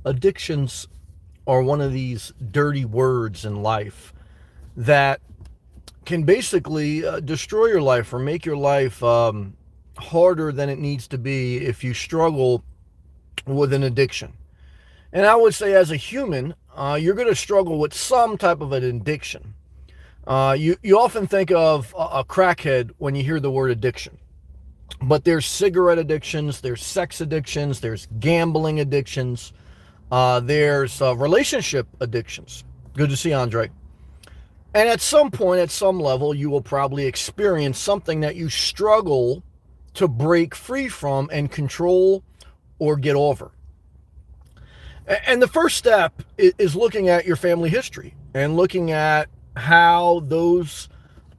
Addictions are one of these dirty words in life that can basically destroy your life or make your life harder than it needs to be if you struggle with an addiction. And I would say, as a human, you're going to struggle with some type of an addiction. You often think of a crackhead when you hear the word addiction. But there's cigarette addictions, there's sex addictions, there's gambling addictions, there's relationship addictions. Good to see Andre. And at some point, at some level, you will probably experience something that you struggle to break free from and control or get over. And the first step is looking at your family history and looking at how those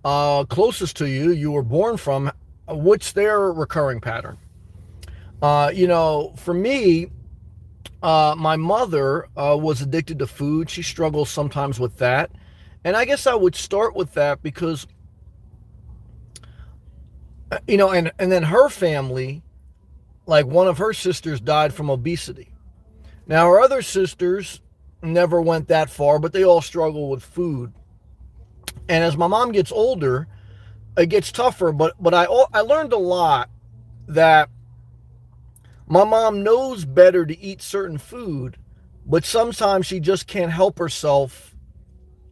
closest to you, you were born from, what's their recurring pattern. For me, my mother was addicted to food. She struggles sometimes with that. And I guess I would start with that because, and then her family, like one of her sisters died from obesity. Now, her other sisters never went that far, but they all struggle with food. And as my mom gets older, it gets tougher. But I learned a lot that my mom knows better to eat certain food, but sometimes she just can't help herself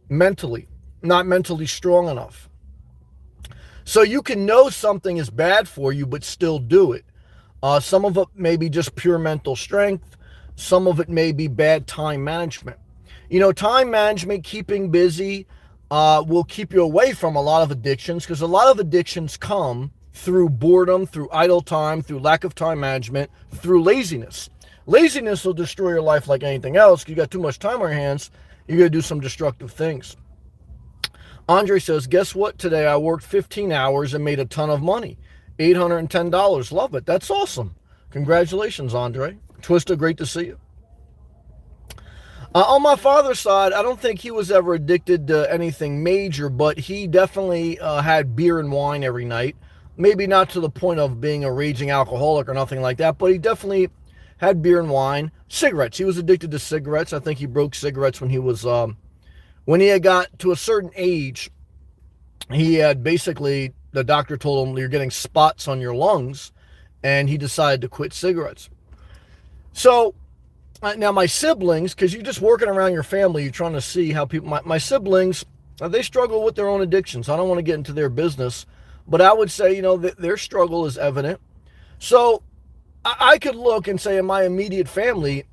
mentally, not mentally strong enough. So you can know something is bad for you, but still do it. Some of it may be just pure mental strength. Some of it may be bad time management. Time management, keeping busy, will keep you away from a lot of addictions, because a lot of addictions come through boredom, through idle time, through lack of time management, through laziness. Laziness will destroy your life like anything else. You got too much time on your hands, you're going to do some destructive things. Andre says, guess what? Today I worked 15 hours and made a ton of money. $810. Love it. That's awesome. Congratulations, Andre. Twista, great to see you. On my father's side, I don't think he was ever addicted to anything major, but he definitely had beer and wine every night. Maybe not to the point of being a raging alcoholic or nothing like that, but he definitely had beer and wine. Cigarettes. He was addicted to cigarettes. I think he broke cigarettes when he had got to a certain age. He had basically, the doctor told him, you're getting spots on your lungs, and he decided to quit cigarettes. So now my siblings, because you're just working around your family, you're trying to see how people, my siblings, they struggle with their own addictions. I don't want to get into their business, but I would say, their struggle is evident. So I could look and say, in my immediate family,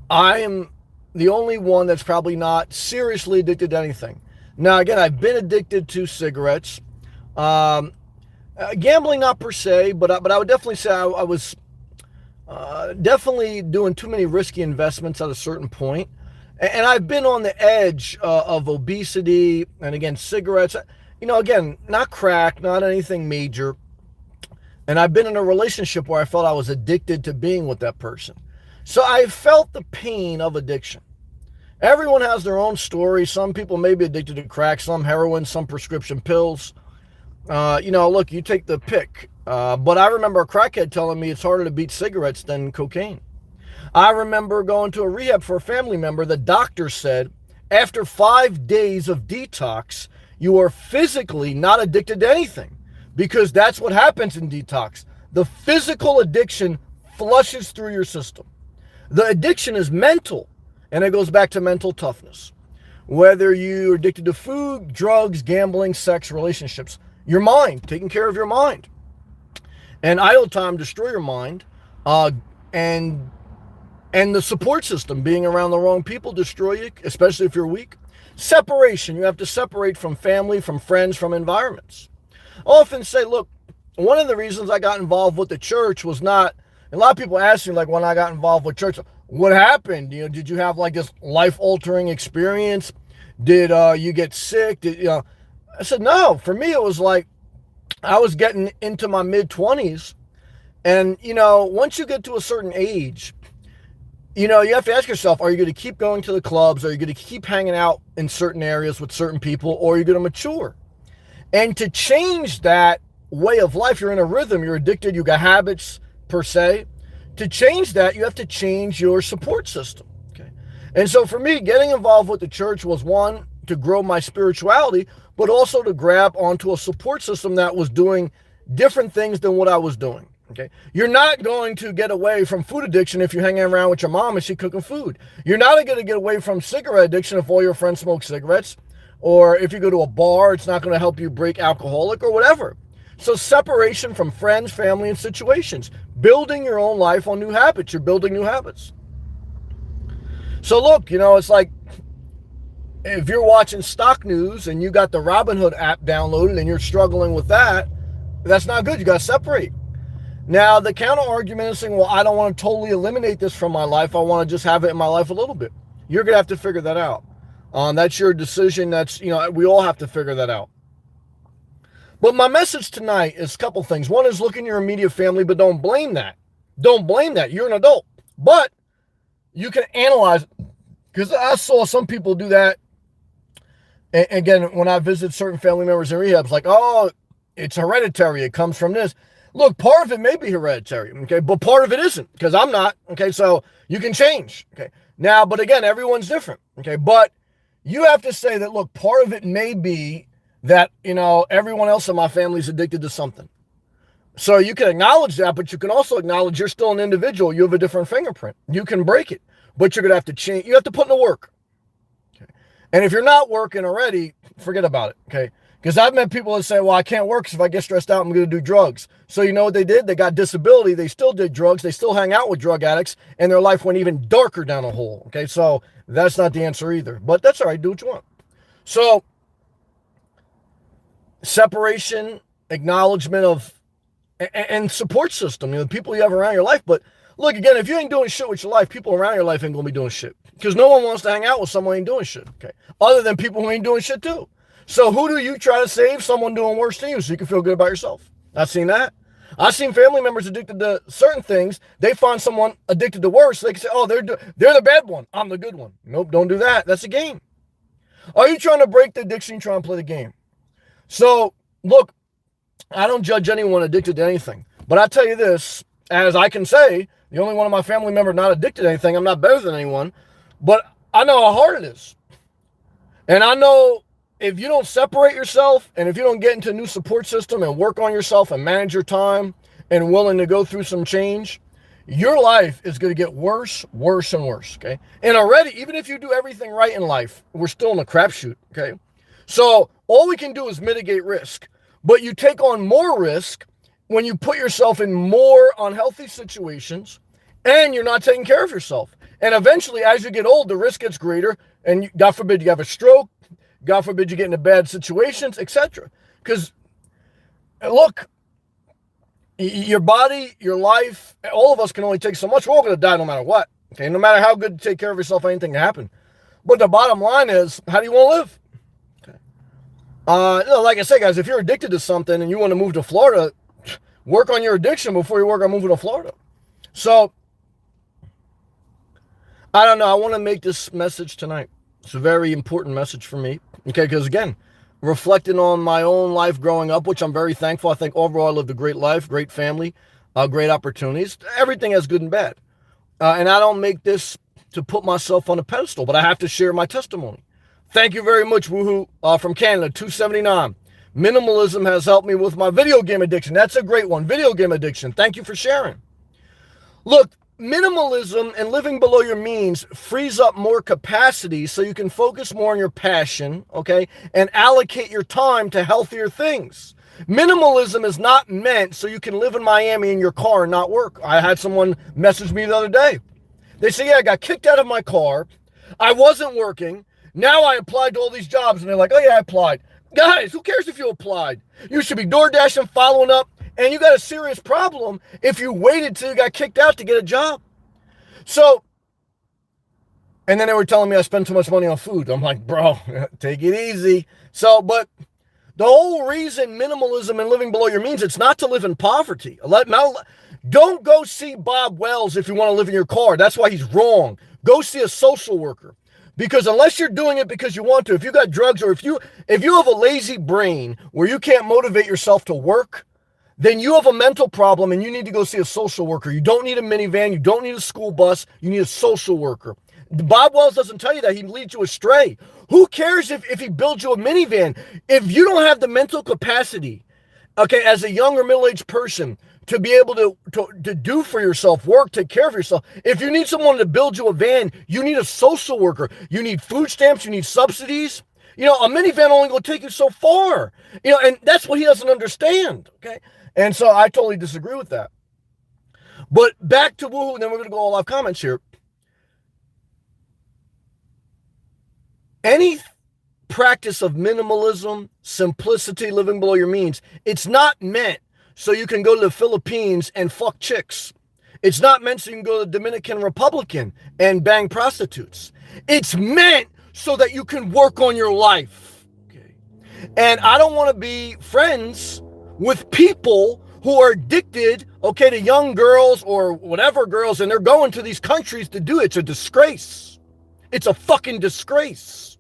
I am the only one that's probably not seriously addicted to anything. Now, again, I've been addicted to cigarettes. Gambling, not per se, but I would definitely say I was definitely doing too many risky investments at a certain point. And I've been on the edge of obesity and, again, cigarettes. Again, not crack, not anything major. And I've been in a relationship where I felt I was addicted to being with that person. So I felt the pain of addiction. Everyone has their own story. Some people may be addicted to crack, some heroin, some prescription pills. Look, you take the pick. But I remember a crackhead telling me it's harder to beat cigarettes than cocaine. I remember going to a rehab for a family member. The doctor said, after 5 days of detox, you are physically not addicted to anything, because that's what happens in detox. The physical addiction flushes through your system. The addiction is mental, and it goes back to mental toughness. Whether you're addicted to food, drugs, gambling, sex, relationships, your mind, taking care of your mind. And idle time destroy your mind, and the support system, being around the wrong people, destroy you, especially if you're weak. Separation, you have to separate from family, from friends, from environments. I often say, look, one of the reasons I got involved with the church was not, a lot of people ask me, like, when I got involved with church, what happened? Did you have like this life-altering experience? Did you get sick? I said, no. For me, it was like I was getting into my mid-20s. And, once you get to a certain age, you have to ask yourself, are you going to keep going to the clubs? Are you going to keep hanging out in certain areas with certain people? Or are you going to mature? And to change that way of life, you're in a rhythm, you're addicted, you got habits per se. To change that, you have to change your support system. Okay. And so for me, getting involved with the church was one, to grow my spirituality, but also to grab onto a support system that was doing different things than what I was doing. Okay. You're not going to get away from food addiction if you're hanging around with your mom and she's cooking food. You're not going to get away from cigarette addiction if all your friends smoke cigarettes. Or if you go to a bar, it's not going to help you break alcoholic or whatever. So separation from friends, family, and situations. Building your own life on new habits. You're building new habits. So look, it's like if you're watching stock news and you got the Robinhood app downloaded and you're struggling with that, that's not good. You got to separate. Now, the counter argument is saying, well, I don't want to totally eliminate this from my life. I want to just have it in my life a little bit. You're going to have to figure that out. That's your decision. We all have to figure that out. But my message tonight is a couple things. One is look in your immediate family, but don't blame that. Don't blame that. You're an adult. But you can analyze it. Because I saw some people do that. And again, when I visit certain family members in rehab, it's like, oh, it's hereditary. It comes from this. Look, part of it may be hereditary, okay, but part of it isn't, because I'm not, okay, so you can change, okay. Now, but again, everyone's different, okay, but you have to say that, look, part of it may be that, everyone else in my family is addicted to something. So you can acknowledge that, but you can also acknowledge you're still an individual. You have a different fingerprint. You can break it, but you're going to have to change. You have to put in the work, okay. And if you're not working already, forget about it, okay. Because I've met people that say, well, I can't work because if I get stressed out, I'm going to do drugs. So you know what they did? They got disability. They still did drugs. They still hang out with drug addicts, and their life went even darker down a hole. Okay, so that's not the answer either. But that's all right. Do what you want. So separation, acknowledgement of, and support system, the people you have around your life. But look, again, if you ain't doing shit with your life, people around your life ain't going to be doing shit. Because no one wants to hang out with someone who ain't doing shit. Okay, other than people who ain't doing shit too. So who do you try to save? Someone doing worse than you so you can feel good about yourself. I've seen that. I've seen family members addicted to certain things. They find someone addicted to worse. They can say, oh, they're the bad one. I'm the good one. Nope, don't do that. That's a game. Are you trying to break the addiction? You're trying to play the game. So, look, I don't judge anyone addicted to anything. But I tell you this, as I can say, the only one of my family members not addicted to anything, I'm not better than anyone. But I know how hard it is. And I know if you don't separate yourself and if you don't get into a new support system and work on yourself and manage your time and willing to go through some change, your life is going to get worse, worse, and worse, okay? And already, even if you do everything right in life, we're still in a crapshoot, okay? So all we can do is mitigate risk. But you take on more risk when you put yourself in more unhealthy situations and you're not taking care of yourself. And eventually, as you get old, the risk gets greater. And God forbid you have a stroke. God forbid you get into bad situations, etc. Because, look, your body, your life, all of us can only take so much. We're all going to die no matter what. Okay, no matter how good you take care of yourself, anything can happen. But the bottom line is, how do you want to live? Okay. Like I said, guys, if you're addicted to something and you want to move to Florida, work on your addiction before you work on moving to Florida. So, I don't know. I want to make this message tonight. It's a very important message for me. Okay, because again, reflecting on my own life growing up, which I'm very thankful. I think overall I lived a great life, great family, great opportunities. Everything has good and bad. And I don't make this to put myself on a pedestal, but I have to share my testimony. Thank you very much, Woohoo, from Canada, 279. Minimalism has helped me with my video game addiction. That's a great one. Video game addiction. Thank you for sharing. Look, minimalism and living below your means frees up more capacity so you can focus more on your passion, okay, and allocate your time to healthier things. Minimalism is not meant so you can live in Miami in your car and not work. I had someone message me the other day. They say, yeah, I got kicked out of my car. I wasn't working. Now I applied to all these jobs. And they're like, oh, yeah, I applied. Guys, who cares if you applied? You should be door dashing, following up. And you got a serious problem if you waited till you got kicked out to get a job. So, and then they were telling me I spend too much money on food. I'm like, bro, take it easy. So, but the whole reason minimalism and living below your means, it's not to live in poverty. Don't go see Bob Wells if you want to live in your car. That's why he's wrong. Go see a social worker. Because unless you're doing it because you want to, if you got drugs or if you have a lazy brain where you can't motivate yourself to work, then you have a mental problem and you need to go see a social worker. You don't need a minivan. You don't need a school bus. You need a social worker. Bob Wells doesn't tell you that. He leads you astray. Who cares if he builds you a minivan? If you don't have the mental capacity, okay, as a young or middle-aged person, to be able to do for yourself, work, take care of yourself. If you need someone to build you a van, you need a social worker. You need food stamps. You need subsidies. You know, a minivan only will take you so far. You know, and that's what he doesn't understand, okay? And so I totally disagree with that. But back to woohoo, and then we're going to go all live comments here. Any practice of minimalism, simplicity, living below your means, it's not meant so you can go to the Philippines and fuck chicks. It's not meant so you can go to the Dominican Republic and bang prostitutes. It's meant so that you can work on your life. Okay. And I don't want to be friends with people who are addicted, okay, to young girls or whatever girls, and they're going to these countries to do it. It's a disgrace. It's a fucking disgrace.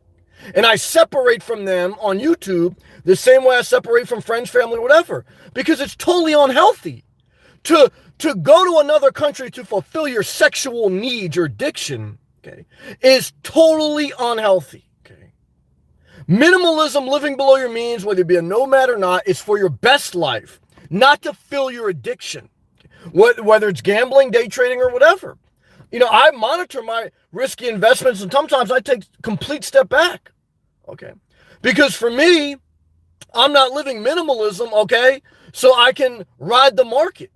And I separate from them on YouTube the same way I separate from friends, family, whatever, because it's totally unhealthy to go to another country to fulfill your sexual needs or addiction, okay, is totally unhealthy, okay? Minimalism, living below your means, whether you be a nomad or not, is for your best life, not to fill your addiction, whether it's gambling, day trading, or whatever. You know, I monitor my risky investments, and sometimes I take a complete step back, okay? Because for me, I'm not living minimalism, okay, so I can ride the market.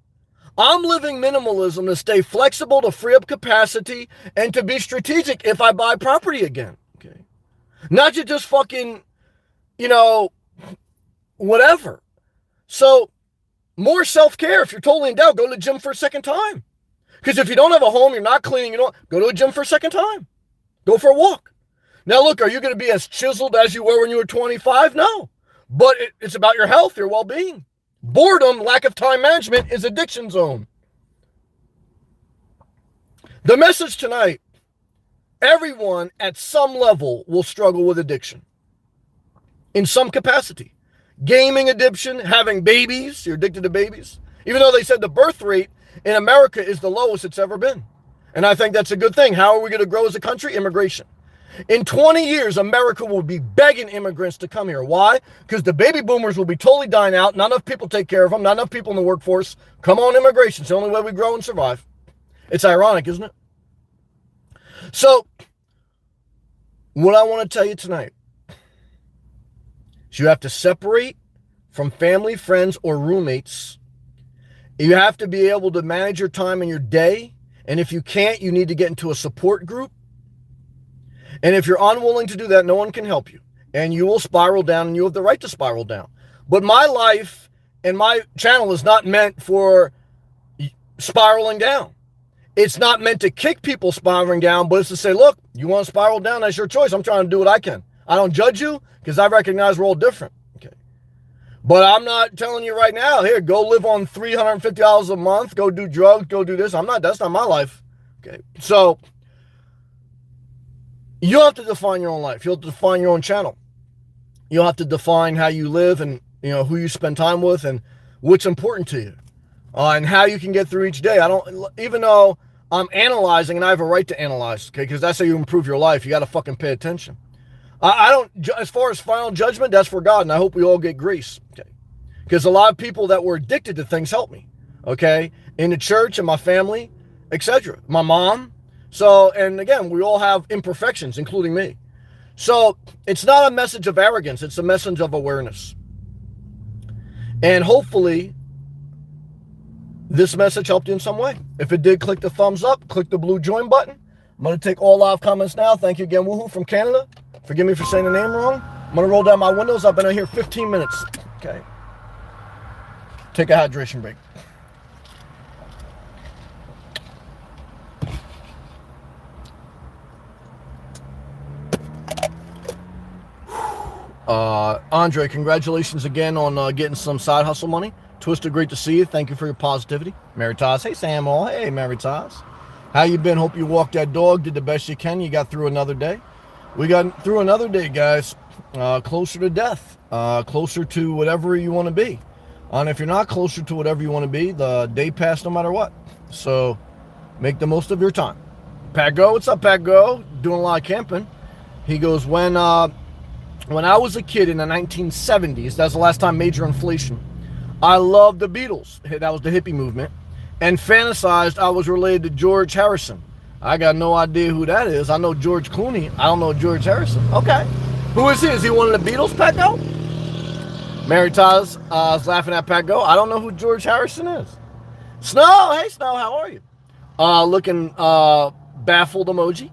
I'm living minimalism to stay flexible, to free up capacity, and to be strategic if I buy property again, okay? Not to just fucking, you know, whatever. So, more self-care. If you're totally in doubt, go to the gym for a second time. Because if you don't have a home, you're not cleaning, you don't go to a gym for a second time. Go for a walk. Now, look, are you going to be as chiseled as you were when you were 25? No. But it's about your health, your well-being. Boredom, lack of time management is addiction zone. The message tonight, everyone at some level will struggle with addiction. In some capacity. Gaming addiction, having babies, you're addicted to babies. Even though they said the birth rate in America is the lowest it's ever been. And I think that's a good thing. How are we going to grow as a country? Immigration. In 20 years, America will be begging immigrants to come here. Why? Because the baby boomers will be totally dying out. Not enough people take care of them. Not enough people in the workforce. Come on, immigration. It's the only way we grow and survive. It's ironic, isn't it? So, what I want to tell you tonight is you have to separate from family, friends, or roommates. You have to be able to manage your time and your day. And if you can't, you need to get into a support group. And if you're unwilling to do that, no one can help you. And you will spiral down, and you have the right to spiral down. But my life and my channel is not meant for spiraling down. It's not meant to kick people spiraling down, but it's to say, look, you want to spiral down, that's your choice. I'm trying to do what I can. I don't judge you because I recognize we're all different. Okay. But I'm not telling you right now, here, go live on $350 a month, go do drugs, go do this. That's not my life. Okay. So you have to define your own life. You'll have to define your own channel. You'll have to define how you live and, you know, who you spend time with and what's important to you. And how you can get through each day. Even though I'm analyzing, and I have a right to analyze, okay, because that's how you improve your life. You got to fucking pay attention. I don't, as far as final judgment, that's for God, and I hope we all get grace, okay? Because a lot of people that were addicted to things helped me, okay? In the church, and my family, etc. My mom. So, and again, we all have imperfections, including me. So, it's not a message of arrogance. It's a message of awareness. And hopefully, this message helped you in some way. If it did, click the thumbs up, click the blue join button. I'm going to take all live comments now. Thank you again, Woohoo from Canada. Forgive me for saying the name wrong. I'm going to roll down my windows. I've been in here 15 minutes. Okay. Take a hydration break. Andre, congratulations again on getting some side hustle money. Twister, great to see you. Thank you for your positivity. Mary Taz. Hey, Samuel. Hey, Mary Taz. How you been? Hope you walked that dog, did the best you can. You got through another day. We got through another day, guys. Closer to death. Closer to whatever you want to be. And if you're not, closer to whatever you want to be. The day passed no matter what. So make the most of your time. Pat Go, what's up, Pat Go? Doing a lot of camping. He goes, when I was a kid in the 1970s, that's the last time major inflation, I loved the Beatles. That was the hippie movement. And fantasized I was related to George Harrison. I got no idea who that is. I know George Clooney. I don't know George Harrison. Okay. Who is he? Is he one of the Beatles, Pat Go? Mary Taz is laughing at Pat Go. I don't know who George Harrison is. Snow, hey Snow, how are you? Looking baffled emoji.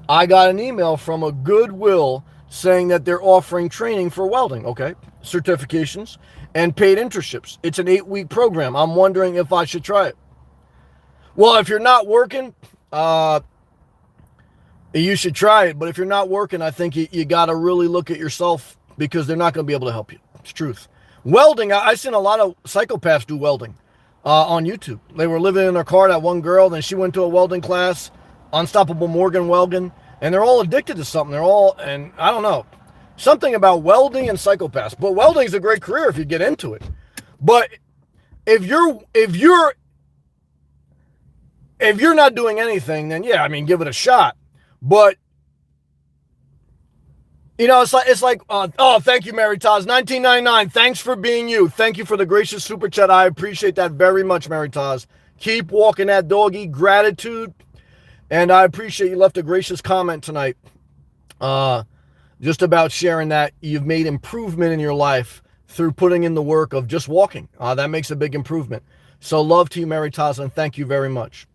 I got an email from a Goodwill saying that they're offering training for welding, okay, certifications, and paid internships. It's an 8-week program. I'm wondering if I should try it. Well, if you're not working, you should try it. But if you're not working, I think you got to really look at yourself, because they're not going to be able to help you. It's truth. Welding, I've seen a lot of psychopaths do welding on YouTube. They were living in their car, that one girl, then she went to a welding class, Unstoppable Morgan Welding, and they're all addicted to something. And I don't know, something about welding and psychopaths. But welding is a great career if you get into it. But if you're not doing anything, then yeah, I mean, give it a shot. But you know, it's like oh, thank you, Mary Taz, 1999. Thanks for being you. Thank you for the gracious super chat. I appreciate that very much, Mary Taz. Keep walking that doggy. Gratitude. And I appreciate you left a gracious comment tonight. Just about sharing that you've made improvement in your life through putting in the work of just walking. That makes a big improvement. So love to you, Mary Taz, and thank you very much.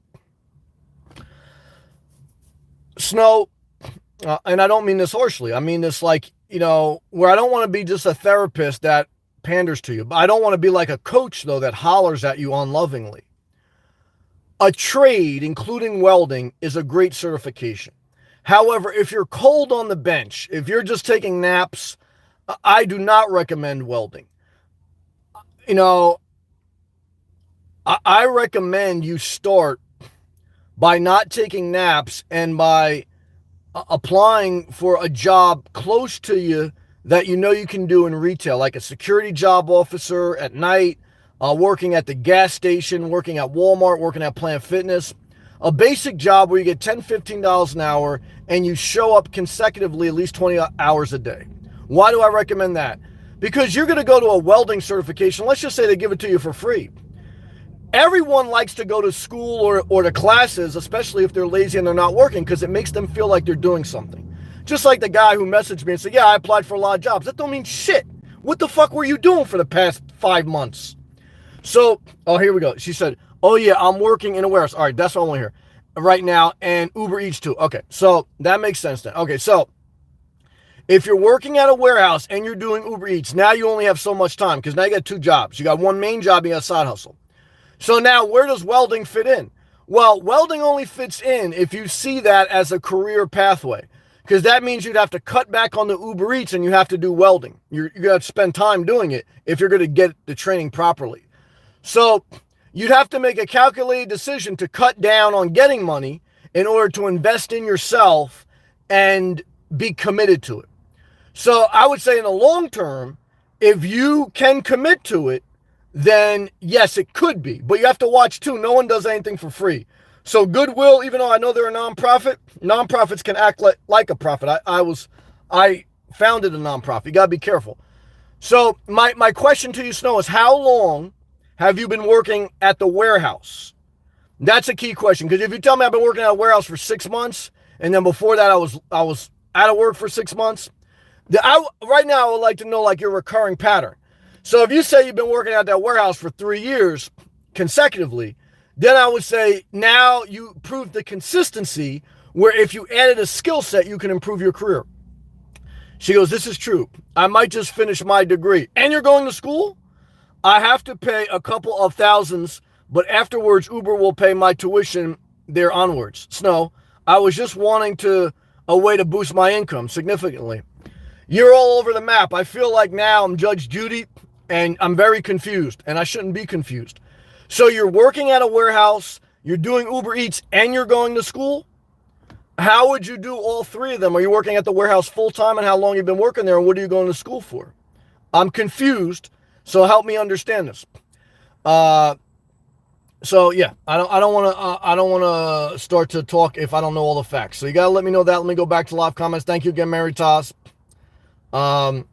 Snow, and I don't mean this harshly. I mean this like, you know, where I don't want to be just a therapist that panders to you. But I don't want to be like a coach, though, that hollers at you unlovingly. A trade, including welding, is a great certification. However, if you're cold on the bench, if you're just taking naps, I do not recommend welding. You know, I recommend you start by not taking naps and by applying for a job close to you that you know you can do in retail, like a security job officer at night, working at the gas station, working at Walmart, working at Planet Fitness. A basic job where you get $10, $15 an hour and you show up consecutively at least 20 hours a day. Why do I recommend that? Because you're going to go to a welding certification. Let's just say they give it to you for free. Everyone likes to go to school or to classes, especially if they're lazy and they're not working, because it makes them feel like they're doing something. Just like the guy who messaged me and said, yeah, I applied for a lot of jobs. That don't mean shit. What the fuck were you doing for the past 5 months? So, oh, here we go. She said, oh yeah, I'm working in a warehouse. All right, that's what I want to hear right now. And Uber Eats too. Okay, so that makes sense then. Okay, so if you're working at a warehouse and you're doing Uber Eats, now you only have so much time, because now you got 2 jobs. You got one main job, you got a side hustle. So now where does welding fit in? Well, welding only fits in if you see that as a career pathway, because that means you'd have to cut back on the Uber Eats and you have to do welding. You're going to have to spend time doing it if you're going to get the training properly. So you'd have to make a calculated decision to cut down on getting money in order to invest in yourself and be committed to it. So I would say in the long term, if you can commit to it, then yes, it could be. But you have to watch too. No one does anything for free. So Goodwill, even though I know they're a nonprofit, nonprofits can act like a profit. I founded a nonprofit. You got to be careful. So my question to you, Snow, is how long have you been working at the warehouse? That's a key question, because if you tell me I've been working at a warehouse for 6 months, and then before that I was out of work for 6 months, right now I would like to know like your recurring pattern. So if you say you've been working at that warehouse for 3 years consecutively, then I would say now you proved the consistency where if you added a skill set, you can improve your career. She goes, this is true. I might just finish my degree. And you're going to school? I have to pay a couple of thousands, but afterwards Uber will pay my tuition there onwards. Snow, I was just wanting a way to boost my income significantly. You're all over the map. I feel like now I'm Judge Judy and I'm very confused, and I shouldn't be confused. So you're working at a warehouse, you're doing Uber Eats, and you're going to school? How would you do all 3 of them? Are you working at the warehouse full time, and how long you've been working there, and what are you going to school for? I'm confused. So help me understand this. So yeah, I don't want to start to talk if I don't know all the facts. So you gotta let me know that. Let me go back to live comments. Thank you again, Mary Toss. Mary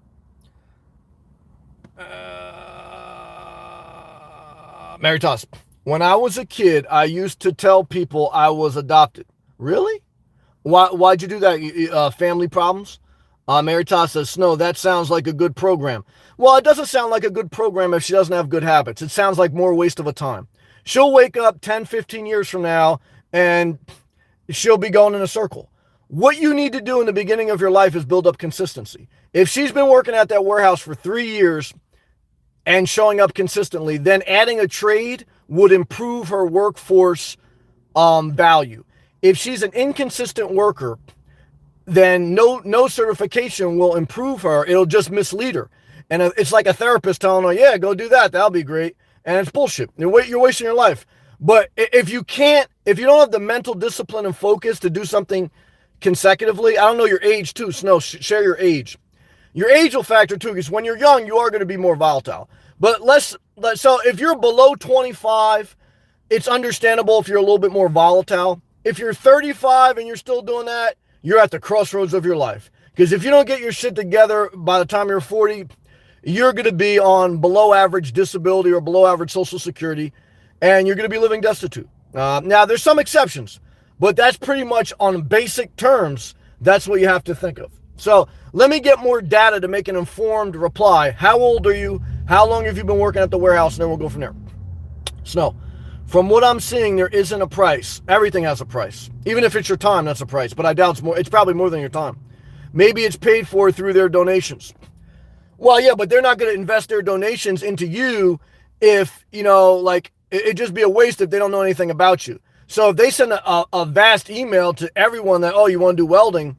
Toss. When I was a kid, I used to tell people I was adopted. Really? Why'd you do that? Family problems? Mary Toss says, Snow, that sounds like a good program. Well, it doesn't sound like a good program if she doesn't have good habits. It sounds like more waste of a time. She'll wake up 10, 15 years from now and she'll be going in a circle. What you need to do in the beginning of your life is build up consistency. If she's been working at that warehouse for 3 years and showing up consistently, then adding a trade would improve her workforce value. If she's an inconsistent worker, then no certification will improve her. It'll just mislead her. And it's like a therapist telling her, yeah, go do that. That'll be great. And it's bullshit. You're wasting your life. But if you don't have the mental discipline and focus to do something consecutively, I don't know your age too, Snow, share your age. Your age will factor too, because when you're young, you are going to be more volatile. But so if you're below 25, it's understandable if you're a little bit more volatile. If you're 35 and you're still doing that, you're at the crossroads of your life. Because if you don't get your shit together by the time you're 40, you're going to be on below average disability or below average Social Security, and you're going to be living destitute. Now, there's some exceptions, but that's pretty much on basic terms. That's what you have to think of. So let me get more data to make an informed reply. How old are you? How long have you been working at the warehouse? And then we'll go from there. Snow. From what I'm seeing, there isn't a price. Everything has a price. Even if it's your time, that's a price. But I doubt it's probably more than your time. Maybe it's paid for through their donations. Well, yeah, but they're not going to invest their donations into you if, it'd just be a waste if they don't know anything about you. So if they send a vast email to everyone that, oh, you want to do welding,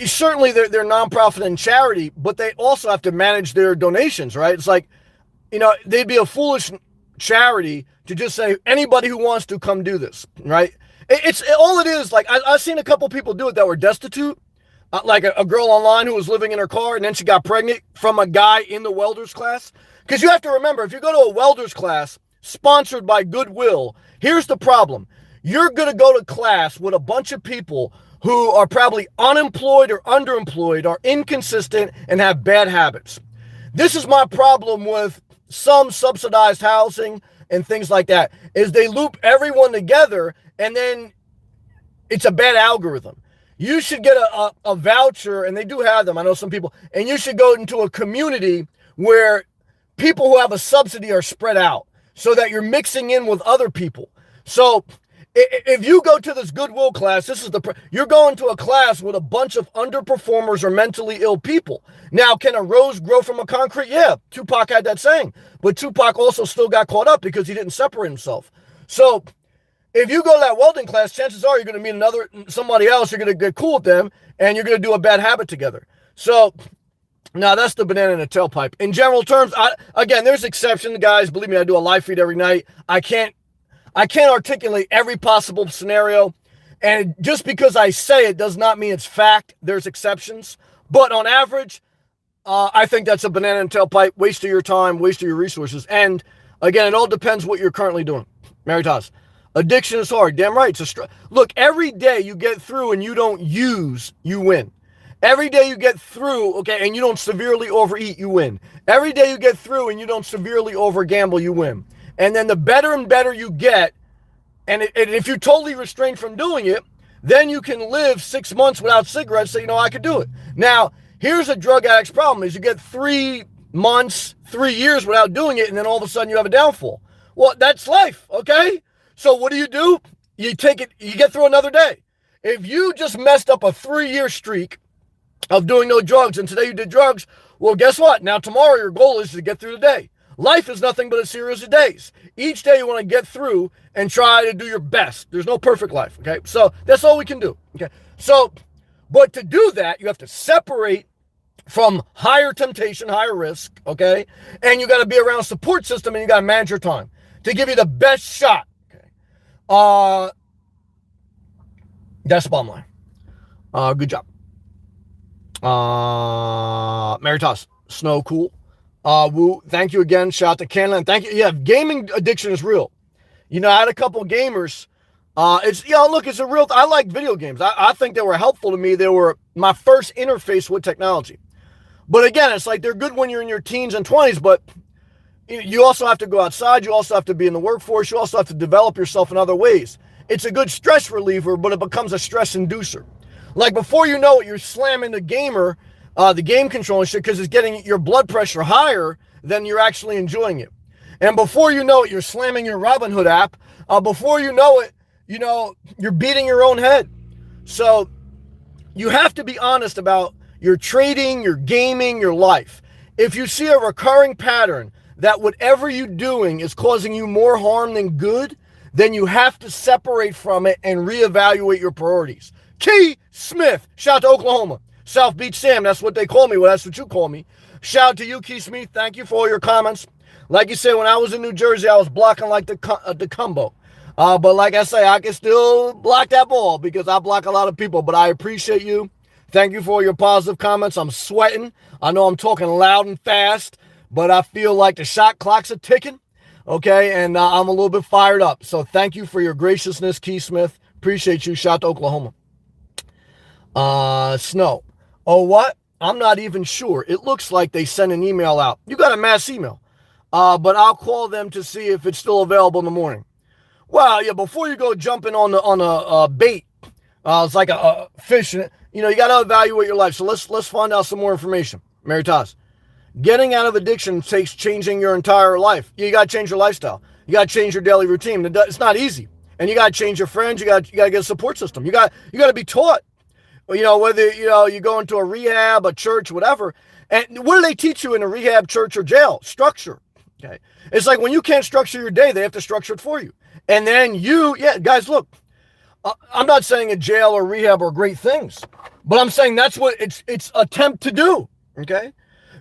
certainly they're nonprofit and charity, but they also have to manage their donations, right? It's like, they'd be a foolish charity to just say anybody who wants to come do this, right? It's all it is. Like I've seen a couple people do it that were destitute, like a girl online who was living in her car and then she got pregnant from a guy in the welders class. Because you have to remember, if you go to a welders class sponsored by Goodwill, here's the problem. You're going to go to class with a bunch of people who are probably unemployed or underemployed, are inconsistent, and have bad habits. This is my problem with some subsidized housing and things like that, is they loop everyone together and then it's a bad algorithm. You should get a voucher, and they do have them, I know some people, and you should go into a community where people who have a subsidy are spread out so that you're mixing in with other people. So if you go to this Goodwill class, you're going to a class with a bunch of underperformers or mentally ill people. Now, can a rose grow from a concrete? Yeah, Tupac had that saying. But Tupac also still got caught up because he didn't separate himself. So if you go to that welding class, chances are you're going to meet somebody else, you're going to get cool with them, and you're going to do a bad habit together. So now that's the banana in a tailpipe. In general terms, again, there's exceptions, guys. Believe me, I do a live feed every night. I can't articulate every possible scenario, and just because I say it does not mean it's fact. There's exceptions, but on average, I think that's a banana and tailpipe, waste of your time, waste of your resources. And again, it all depends what you're currently doing. Mary Toss, addiction is hard. Damn right. Look, every day you get through and you don't use, you win. Every day you get through, okay, and you don't severely overeat, you win. Every day you get through and you don't severely overgamble, you win. And then the better and better you get, and if you're totally restrained from doing it, then you can live 6 months without cigarettes, so I could do it. Now, here's a drug addict's problem, is you get 3 months, 3 years without doing it, and then all of a sudden you have a downfall. Well, that's life, okay? So what do? You take it, you get through another day. If you just messed up a 3-year streak of doing no drugs, and today you did drugs, well, guess what? Now tomorrow your goal is to get through the day. Life is nothing but a series of days. Each day you want to get through and try to do your best. There's no perfect life, okay? So that's all we can do, okay? So, but to do that, you have to separate from higher temptation, higher risk, okay? And you got to be around a support system, and you got to manage your time to give you the best shot, okay? That's the bottom line. Good job. Mary Toss, Snow, cool. Woo, thank you again. Shout out to Canada. And thank you. Yeah, gaming addiction is real. You know, I had a couple of gamers. Look, it's a real, I like video games. I think they were helpful to me. They were my first interface with technology. But again, it's like they're good when you're in your teens and 20s, but you also have to go outside. You also have to be in the workforce. You also have to develop yourself in other ways. It's a good stress reliever, but it becomes a stress inducer. Like before you know it, you're slamming the game control and shit because it's getting your blood pressure higher than you're actually enjoying it. And before you know it, you're slamming your Robinhood app. Before you know it, you're beating your own head. So you have to be honest about your trading, your gaming, your life. If you see a recurring pattern that whatever you're doing is causing you more harm than good, then you have to separate from it and reevaluate your priorities. Key Smith, shout out to Oklahoma. South Beach Sam, that's what they call me. Well, that's what you call me. Shout out to you, Key Smith. Thank you for all your comments. Like you said, when I was in New Jersey, I was blocking like the combo. But like I say, I can still block that ball because I block a lot of people. But I appreciate you. Thank you for all your positive comments. I'm sweating. I know I'm talking loud and fast, but I feel like the shot clocks are ticking. Okay, and I'm a little bit fired up. So thank you for your graciousness, Key Smith. Appreciate you. Shout out to Oklahoma. Snow. Oh, what? I'm not even sure. It looks like they sent an email out. You got a mass email. But I'll call them to see if it's still available in the morning. Well, yeah, before you go jumping on a bait, it's like a fish. You got to evaluate your life. So let's find out some more information. Mary Taz. Getting out of addiction takes changing your entire life. You got to change your lifestyle. You got to change your daily routine. It's not easy. And you got to change your friends. You got to get a support system. You got to be taught. Whether you go into a rehab, a church, whatever. And what do they teach you in a rehab, church, or jail? Structure. Okay. It's like when you can't structure your day, they have to structure it for you. And then guys, look, I'm not saying a jail or rehab are great things, but I'm saying that's what it's attempt to do. Okay.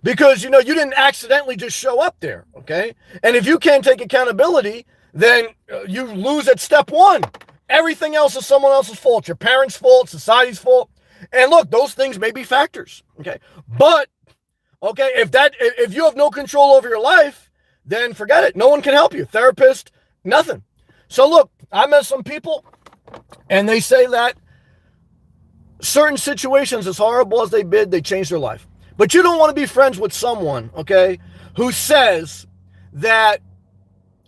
Because, you didn't accidentally just show up there. Okay. And if you can't take accountability, then you lose at step one. Everything else is someone else's fault. Your parents' fault, society's fault. And look, those things may be factors. Okay. But, okay, if you have no control over your life, then forget it. No one can help you. Therapist, nothing. So look, I met some people and they say that certain situations, as horrible as they change their life. But you don't want to be friends with someone, okay, who says that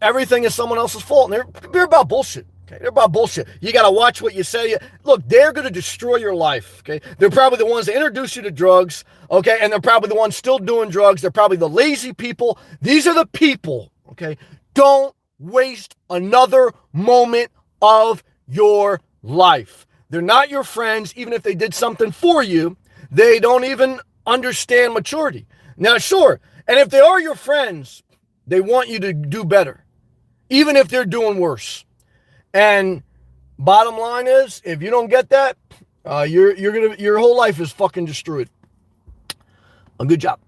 everything is someone else's fault. And they're about bullshit. Okay, they're about bullshit. You got to watch what you say. Look, they're going to destroy your life. Okay, they're probably the ones that introduce you to drugs. Okay, and they're probably the ones still doing drugs. They're probably the lazy people. These are the people. Okay, don't waste another moment of your life. They're not your friends, even if they did something for you. They don't even understand maturity. Now, sure, and if they are your friends, they want you to do better, even if they're doing worse. And bottom line is, if you don't get that, your whole life is fucking destroyed. A good job.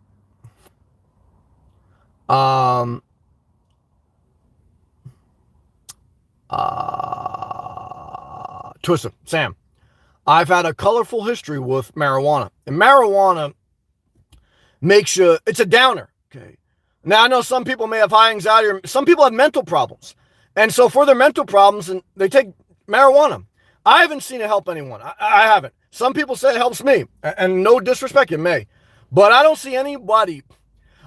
Twister, Sam. I've had a colorful history with marijuana. And marijuana makes you, it's a downer. Okay. Now I know some people may have high anxiety, or some people have mental problems. And so for their mental problems, and they take marijuana. I haven't seen it help anyone. I haven't. Some people say it helps me. And no disrespect, it may. But I don't see anybody.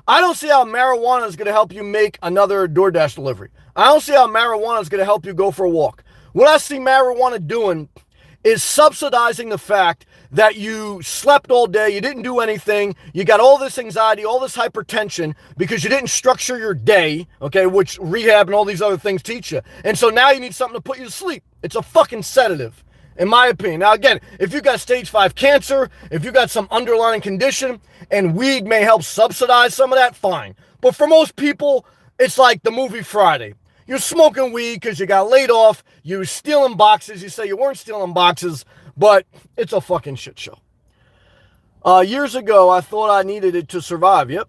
I don't see how marijuana is going to help you make another DoorDash delivery. I don't see how marijuana is going to help you go for a walk. What I see marijuana doing is subsidizing the fact that you slept all day, you didn't do anything, you got all this anxiety, all this hypertension because you didn't structure your day, okay, which rehab and all these other things teach you. And so now you need something to put you to sleep. It's a fucking sedative, in my opinion. Now, again, if you got stage 5 cancer, if you got some underlying condition, and weed may help subsidize some of that, fine. But for most people, it's like the movie Friday. You're smoking weed because you got laid off. You were stealing boxes. You say you weren't stealing boxes, but it's a fucking shit show. Years ago, I thought I needed it to survive, yep,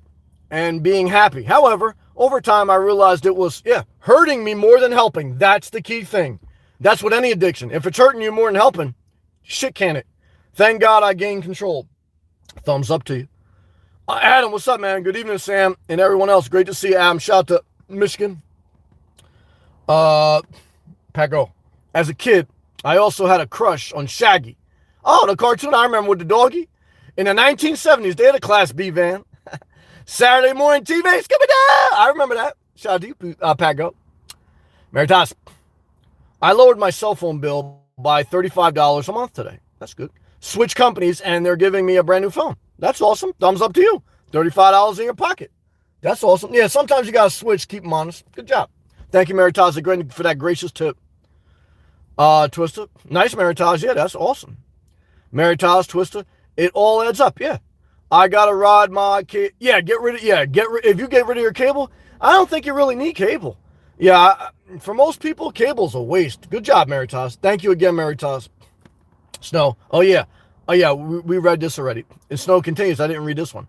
and being happy. However, over time, I realized it was, hurting me more than helping. That's the key thing. That's what any addiction. If it's hurting you more than helping, shit can it. Thank God I gained control. Thumbs up to you. Adam, what's up, man? Good evening, Sam, and everyone else. Great to see you, Adam. Shout out to Michigan. Paco. As a kid, I also had a crush on Shaggy. Oh, the cartoon I remember with the doggy. In the 1970s, they had a Class B van. Saturday morning TV, Scooby-Doo. I remember that. Shout out to you, Paco. Meritas. I lowered my cell phone bill by $35 a month today. That's good. Switch companies, and they're giving me a brand new phone. That's awesome. Thumbs up to you. $35 in your pocket. That's awesome. Yeah, sometimes you got to switch. Keep them honest. Good job. Thank you, Meritas, for that gracious tip. Twister. Nice, Meritas. Yeah, that's awesome. Meritas, Twister. It all adds up. Yeah. I got to ride my cable. Yeah, if you get rid of your cable, I don't think you really need cable. Yeah, for most people, cable's a waste. Good job, Meritas. Thank you again, Meritas. Snow. Oh, yeah. We read this already. And Snow continues. I didn't read this one.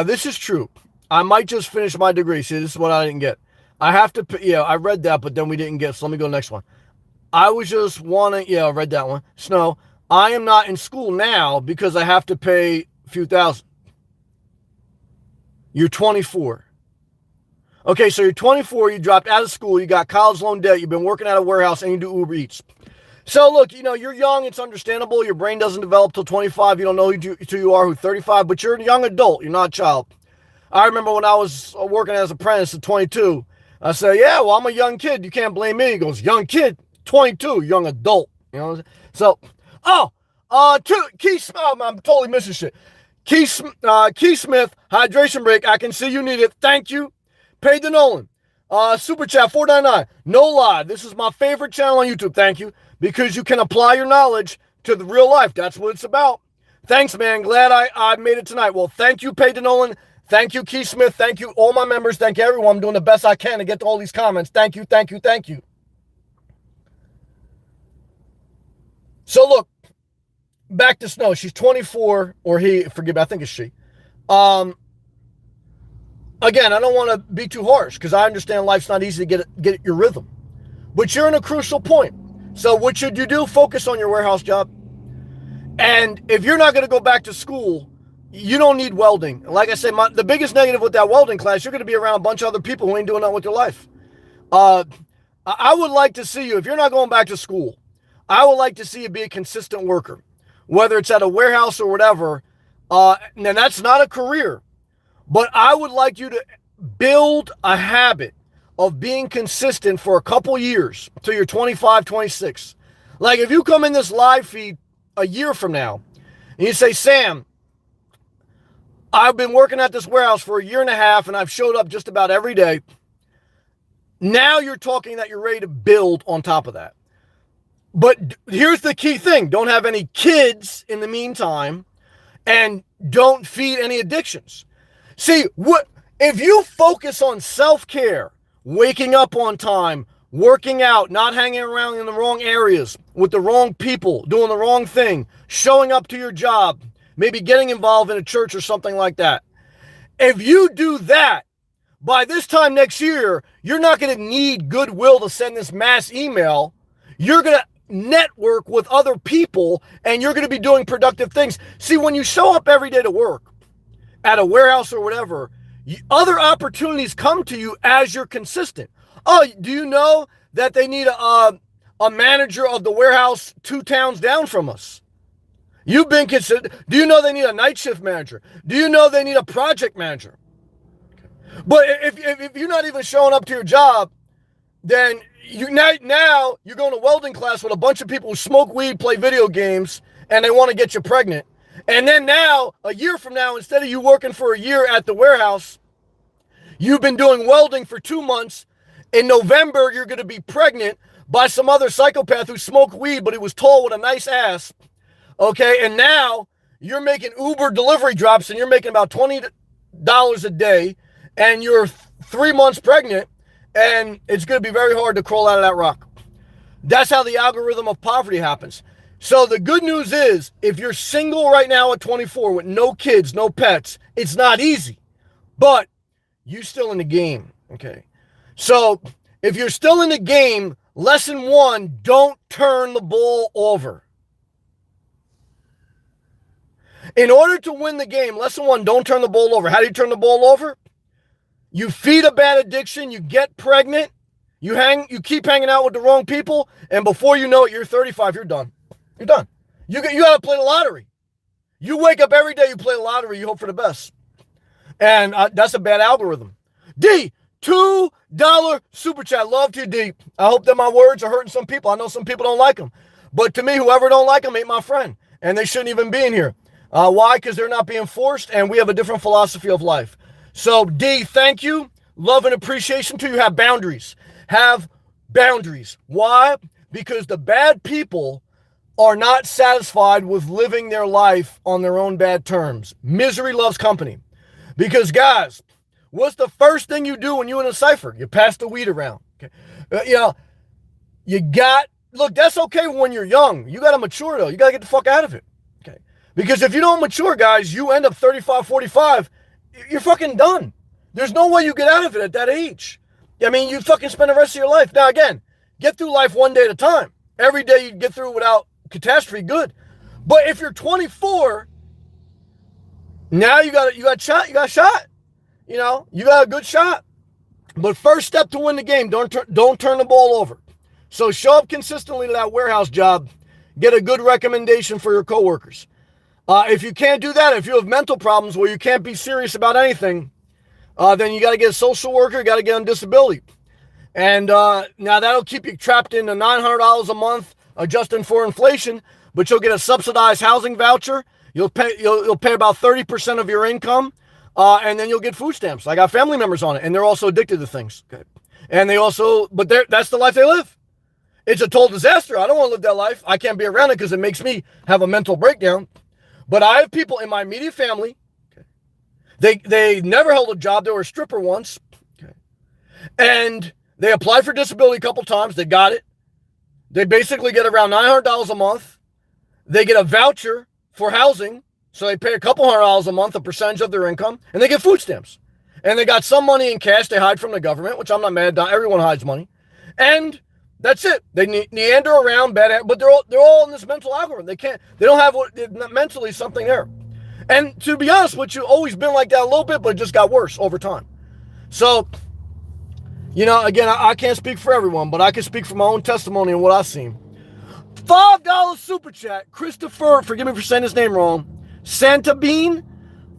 This is true. I might just finish my degree. See, this is what I didn't get. I have to, I read that, but then we didn't get, so let me go next one. I was just wanting, I read that one. Snow, I am not in school now because I have to pay a few thousand. You're 24. Okay, so you're 24, you dropped out of school, you got college loan debt, you've been working at a warehouse, and you do Uber Eats. So look, you're young, it's understandable, your brain doesn't develop till 25, you don't know who you are, who's 35, but you're a young adult, you're not a child. I remember when I was working as an apprentice at 22, I said, yeah, well, I'm a young kid, you can't blame me. He goes, young kid, 22, young adult. You know what I'm saying? So, Keith, I'm totally missing shit. Keith Smith, hydration break, I can see you need it, thank you. Paid to Nolan. Super chat, $4.99. No lie, this is my favorite channel on YouTube, thank you, because you can apply your knowledge to the real life. That's what it's about. Thanks, man. Glad I made it tonight. Well, thank you, Paid to Nolan. Thank you, Keith Smith. Thank you, all my members. Thank you, everyone. I'm doing the best I can to get to all these comments. Thank you, thank you, thank you. So, look, back to Snow. She's 24, or he, forgive me, I think it's she. Again, I don't want to be too harsh because I understand life's not easy to get your rhythm. But you're in a crucial point. So what should you do? Focus on your warehouse job. And if you're not going to go back to school, you don't need welding. Like I said, the biggest negative with that welding class, you're going to be around a bunch of other people who ain't doing nothing with their life. I would like to see you, if you're not going back to school, I would like to see you be a consistent worker, whether it's at a warehouse or whatever. And that's not a career, but I would like you to build a habit of being consistent for a couple years till you're 25, 26. Like if you come in this live feed a year from now and you say, Sam, I've been working at this warehouse for a year and a half and I've showed up just about every day. Now you're talking that you're ready to build on top of that. But here's the key thing. Don't have any kids in the meantime and don't feed any addictions. See, if you focus on self-care, waking up on time, working out, not hanging around in the wrong areas with the wrong people, doing the wrong thing, showing up to your job, maybe getting involved in a church or something like that. If you do that, by this time next year, you're not going to need goodwill to send this mass email. You're going to network with other people and you're going to be doing productive things. See, when you show up every day to work at a warehouse or whatever, other opportunities come to you as you're consistent. Oh, do you know that they need a manager of the warehouse 2 towns down from us? You've been considered. Do you know they need a night shift manager? Do you know they need a project manager? But if you're not even showing up to your job, then now you're going to welding class with a bunch of people who smoke weed, play video games, and they want to get you pregnant. And then now, a year from now, instead of you working for a year at the warehouse, you've been doing welding for 2 months. In November, you're going to be pregnant by some other psychopath who smoked weed, but he was tall with a nice ass. Okay, and now you're making Uber delivery drops and you're making about $20 a day and you're 3 months pregnant and it's going to be very hard to crawl out of that rock. That's how the algorithm of poverty happens. So the good news is, if you're single right now at 24 with no kids, no pets, it's not easy, but you're still in the game, okay? So if you're still in the game, lesson 1, don't turn the ball over. In order to win the game, lesson one, don't turn the ball over. How do you turn the ball over? You feed a bad addiction, you get pregnant, you keep hanging out with the wrong people, and before you know it, you're 35, you're done. You're done. You got to play the lottery. You wake up every day, you play the lottery, you hope for the best. And that's a bad algorithm. D, $2 super chat. Love to you, D. I hope that my words are hurting some people. I know some people don't like them. But to me, whoever don't like them ain't my friend. And they shouldn't even be in here. Why? Because they're not being forced, and we have a different philosophy of life. So, D, thank you. Love and appreciation to you. Have boundaries. Have boundaries. Why? Because the bad people are not satisfied with living their life on their own bad terms. Misery loves company. Because, guys, what's the first thing you do when you're in a cipher? You pass the weed around. Okay? Look, that's okay when you're young. You got to mature, though. You got to get the fuck out of it. Okay? Because if you don't mature, guys, you end up 35, 45, you're fucking done. There's no way you get out of it at that age. I mean, you fucking spend the rest of your life. Now, again, get through life one day at a time. Every day you get through without catastrophe, good. But if you're 24, now you got shot. You got shot. You know, you got a good shot. But first step to win the game, don't turn the ball over. So show up consistently to that warehouse job. Get a good recommendation for your coworkers. If you can't do that, if you have mental problems where you can't be serious about anything, then you got to get a social worker, you got to get on disability. And now that'll keep you trapped in the $900 a month, adjusting for inflation, but you'll get a subsidized housing voucher. You'll pay about 30% of your income, and then you'll get food stamps. I got family members on it, and they're also addicted to things. Okay. And that's the life they live. It's a total disaster. I don't want to live that life. I can't be around it because it makes me have a mental breakdown. But I have people in my immediate family. Okay. They never held a job. They were a stripper once. Okay. And they applied for disability a couple times. They got it. They basically get around $900 a month. They get a voucher for housing. So they pay a couple $100 a month, a percentage of their income, and they get food stamps. And they got some money in cash they hide from the government, which I'm not mad at. Everyone hides money. And that's it. They meander around, but they're all in this mental algorithm. They don't have mentally something there. And to be honest with you, always been like that a little bit, but it just got worse over time. So, again, I can't speak for everyone, but I can speak from my own testimony and what I've seen. $5 super chat. Christopher, forgive me for saying his name wrong. Santa Bean,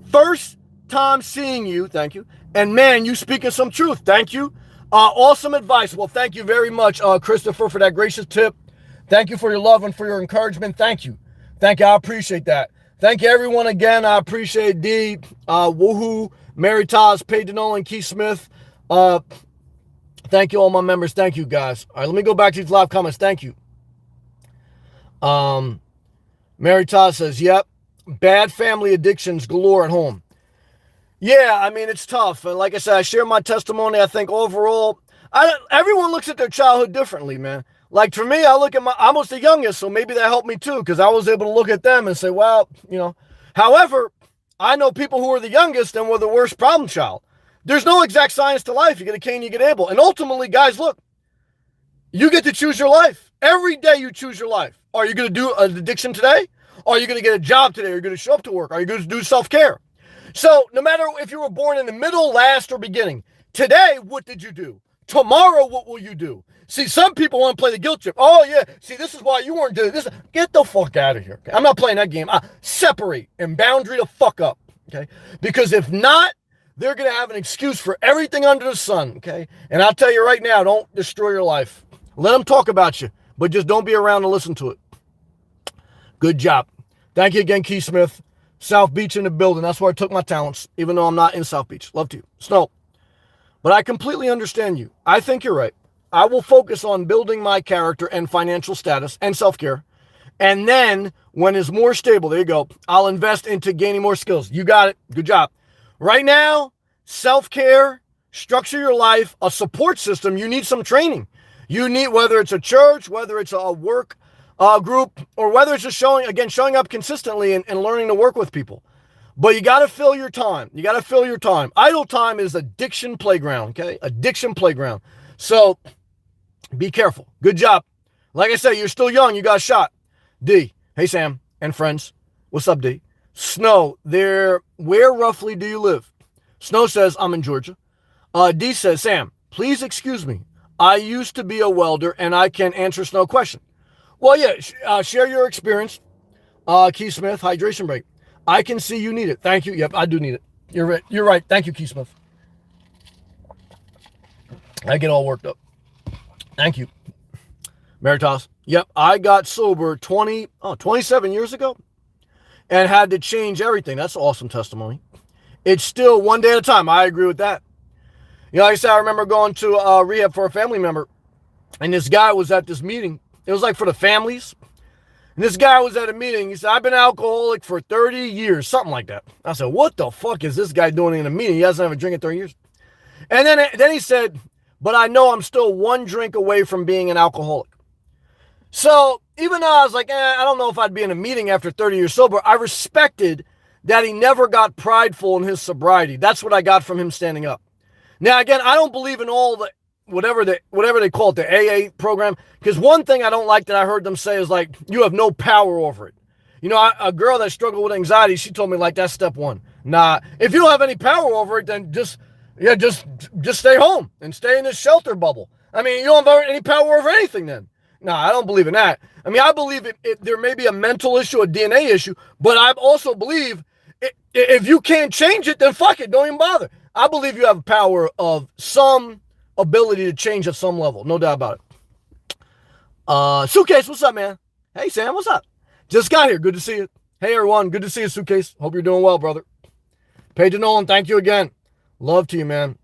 first time seeing you. Thank you. And man, you speaking some truth. Thank you. Awesome advice. Well, thank you very much, Christopher, for that gracious tip. Thank you for your love and for your encouragement. Thank you. Thank you. I appreciate that. Thank you, everyone, again. I appreciate D, Woohoo, Mary Taz, Paige Nolan, Keith Smith. Thank you, all my members. Thank you, guys. All right, let me go back to these live comments. Thank you. Mary Taz says, yep, bad family addictions galore at home. Yeah, I mean, it's tough. And like I said, I share my testimony. I think overall, everyone looks at their childhood differently, man. Like for me, I was the youngest, so maybe that helped me too, because I was able to look at them and say, well, However, I know people who are the youngest and were the worst problem child. There's no exact science to life. You get a Cain, you get Abel. And ultimately, guys, look, you get to choose your life. Every day you choose your life. Are you going to do an addiction today? Are you going to get a job today? Are you going to show up to work? Are you going to do self-care? So no matter if you were born in the middle, last, or beginning, today, what did you do? Tomorrow, what will you do? See, some people want to play the guilt trip. Oh, yeah. See, this is why you weren't doing this. Get the fuck out of here. Okay? I'm not playing that game. Separate and boundary the fuck up. Okay? Because if not, they're going to have an excuse for everything under the sun. Okay? And I'll tell you right now, don't destroy your life. Let them talk about you, but just don't be around to listen to it. Good job. Thank you again, Keith Smith. South Beach in the building. That's where I took my talents, even though I'm not in South Beach. Love to you. Snow. But I completely understand you. I think you're right. I will focus on building my character and financial status and self-care. And then when it's more stable, there you go, I'll invest into gaining more skills. You got it. Good job. Right now, self-care, structure your life, a support system, you need some training. You need, whether it's a church, whether it's a work group, or whether it's just showing up consistently and learning to work with people. But you got to fill your time. You got to fill your time. Idle time is addiction playground, okay? Addiction playground. So be careful. Good job. Like I said, you're still young. You got shot. D, hey, Sam and friends. What's up, D? Snow, where roughly do you live? Snow says, I'm in Georgia. D says, Sam, please excuse me. I used to be a welder and I can answer Snow question. Well, yeah, share your experience. Keith Smith, hydration break. I can see you need it. Thank you. Yep, I do need it. You're right. You're right. Thank you, Keith Smith. I get all worked up. Thank you. Meritas. Yep, I got sober 27 years ago and had to change everything. That's awesome testimony. It's still one day at a time. I agree with that. You know, like I said, I remember going to rehab for a family member, and this guy was at this meeting. It was like for the families. And this guy was at a meeting. He said, I've been alcoholic for 30 years, something like that. I said, what the fuck is this guy doing in a meeting? He hasn't had a drink in 30 years. And then he said, but I know I'm still one drink away from being an alcoholic. So even though I was like, I don't know if I'd be in a meeting after 30 years sober, I respected that he never got prideful in his sobriety. That's what I got from him standing up. Now, again, I don't believe in all the, whatever they call it, the AA program, because one thing I don't like that I heard them say is like, you have no power over it. You know, a girl that struggled with anxiety, she told me like, that's step one. Nah, if you don't have any power over it, then just stay home and stay in this shelter bubble. I mean, you don't have any power over anything then. No, I don't believe in that. I mean, I believe there may be a mental issue, a DNA issue, but I also believe if you can't change it, then fuck it. Don't even bother. I believe you have a power of some ability to change at some level. No doubt about it. Suitcase, what's up, man? Hey, Sam, what's up? Just got here. Good to see you. Hey, everyone. Good to see you, Suitcase. Hope you're doing well, brother. Paige Nolan, thank you again. Love to you, man.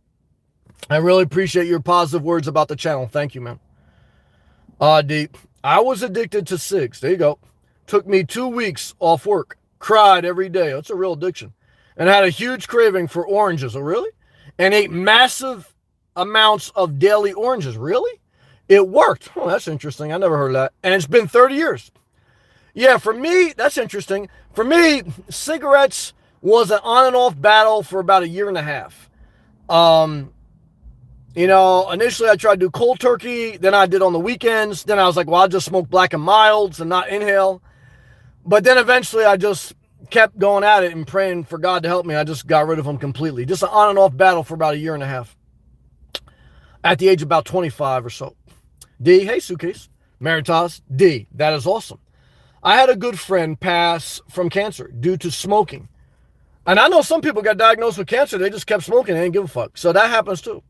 I really appreciate your positive words about the channel. Thank you, man. D, I was addicted to cigs. There you go. Took me 2 weeks off work. Cried every day. That's a real addiction. And had a huge craving for oranges. Oh, really? And ate massive amounts of daily oranges. Really? It worked. Oh, that's interesting. I never heard of that. And it's been 30 years. Yeah, for me, that's interesting. For me, cigarettes was an on and off battle for about a year and a half. You know, initially I tried to do cold turkey, then I did on the weekends. Then I was like, well, I'll just smoke Black and Milds and not inhale. But then eventually I just kept going at it and praying for God to help me. I just got rid of them completely. Just an on and off battle for about a year and a half. At the age of about 25 or so. D, hey, Suitcase. Meritas, D, that is awesome. I had a good friend pass from cancer due to smoking. And I know some people got diagnosed with cancer. They just kept smoking. They didn't give a fuck. So that happens too.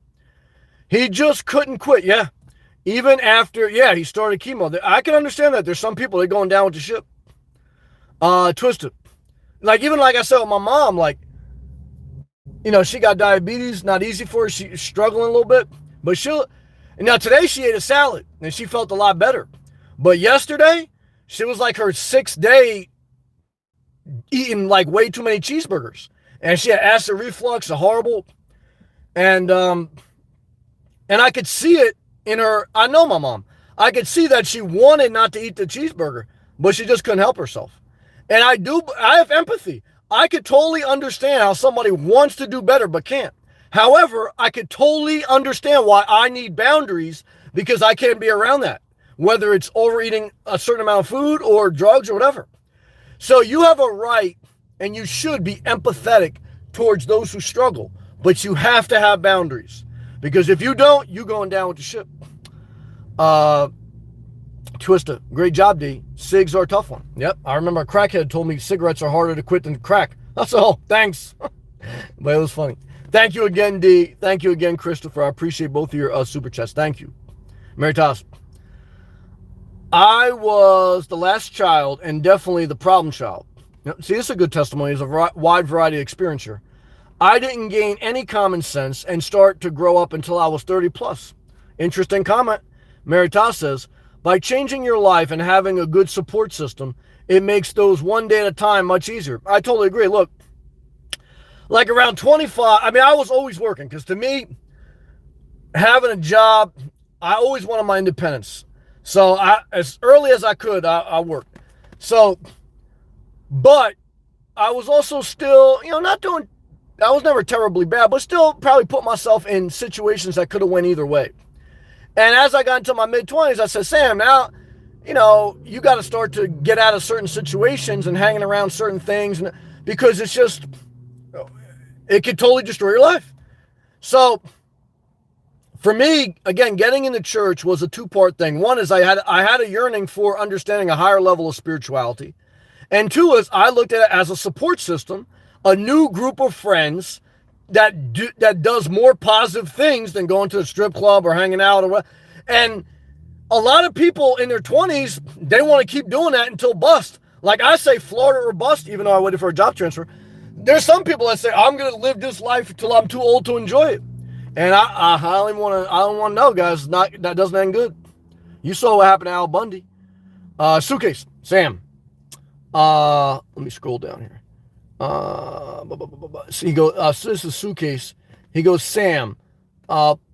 He just couldn't quit. Yeah. Even after, he started chemo. I can understand that. There's some people, they're going down with the ship. Twisted. Like, even like I said with my mom, like, you know, she got diabetes. Not easy for her. She's struggling a little bit. But now today she ate a salad and she felt a lot better. But yesterday, she was like her 6th day eating like way too many cheeseburgers. And she had acid reflux, a horrible. And I could see it in her. I know my mom. I could see that she wanted not to eat the cheeseburger, but she just couldn't help herself. And I have empathy. I could totally understand how somebody wants to do better but can't. However, I could totally understand why I need boundaries because I can't be around that, whether it's overeating a certain amount of food or drugs or whatever. So you have a right and you should be empathetic towards those who struggle, but you have to have boundaries. Because if you don't, you're going down with the ship. Twista, great job, D. Cigs are a tough one. Yep, I remember a crackhead told me cigarettes are harder to quit than crack. That's all. Thanks. But it was funny. Thank you again, D. Thank you again, Christopher. I appreciate both of your super chats. Thank you. Meritas. I was the last child and definitely the problem child. See, this is a good testimony. It's a wide variety of experience here. I didn't gain any common sense and start to grow up until I was 30 plus. Interesting comment. Meritas says, by changing your life and having a good support system, it makes those one day at a time much easier. I totally agree. Look, like around 25, I mean, I was always working because to me, having a job, I always wanted my independence. So as early as I could, I worked. So, but I was also still, not doing, I was never terribly bad, but still probably put myself in situations that could have went either way. And as I got into my mid-20s, I said, Sam, now, you got to start to get out of certain situations and hanging around certain things. And because it's just, it could totally destroy your life. So for me, again, getting into church was a two-part thing. One is I had a yearning for understanding a higher level of spirituality. And two is I looked at it as a support system, a new group of friends that does more positive things than going to a strip club or hanging out or what. And a lot of people in their 20s, they want to keep doing that until bust. Like I say, Florida or bust, even though I waited for a job transfer. There's some people that say, I'm going to live this life until I'm too old to enjoy it. And I don't want to know, guys. That doesn't end good. You saw what happened to Al Bundy. Suitcase, Sam. Let me scroll down here. So he goes, so this is Suitcase. He goes, Sam,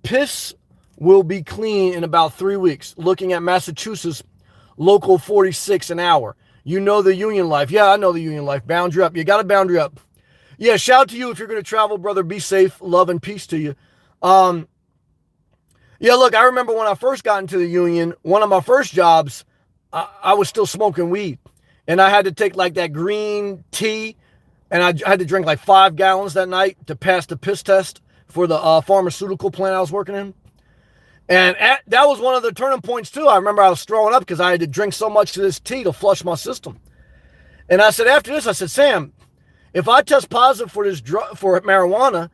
piss will be clean in about 3 weeks. Looking at Massachusetts, local 46 an hour. You know the union life. Yeah, I know the union life. Boundary up. You got to boundary up. Yeah, shout out to you if you're going to travel, brother. Be safe. Love and peace to you. Yeah, look, I remember when I first got into the union, one of my first jobs, I was still smoking weed. And I had to take like that green tea, and I had to drink like 5 gallons that night to pass the piss test for the pharmaceutical plant I was working in. And that was one of the turning points too. I remember I was throwing up because I had to drink so much of this tea to flush my system. And I said, after this, I said, Sam, if I test positive for this for marijuana,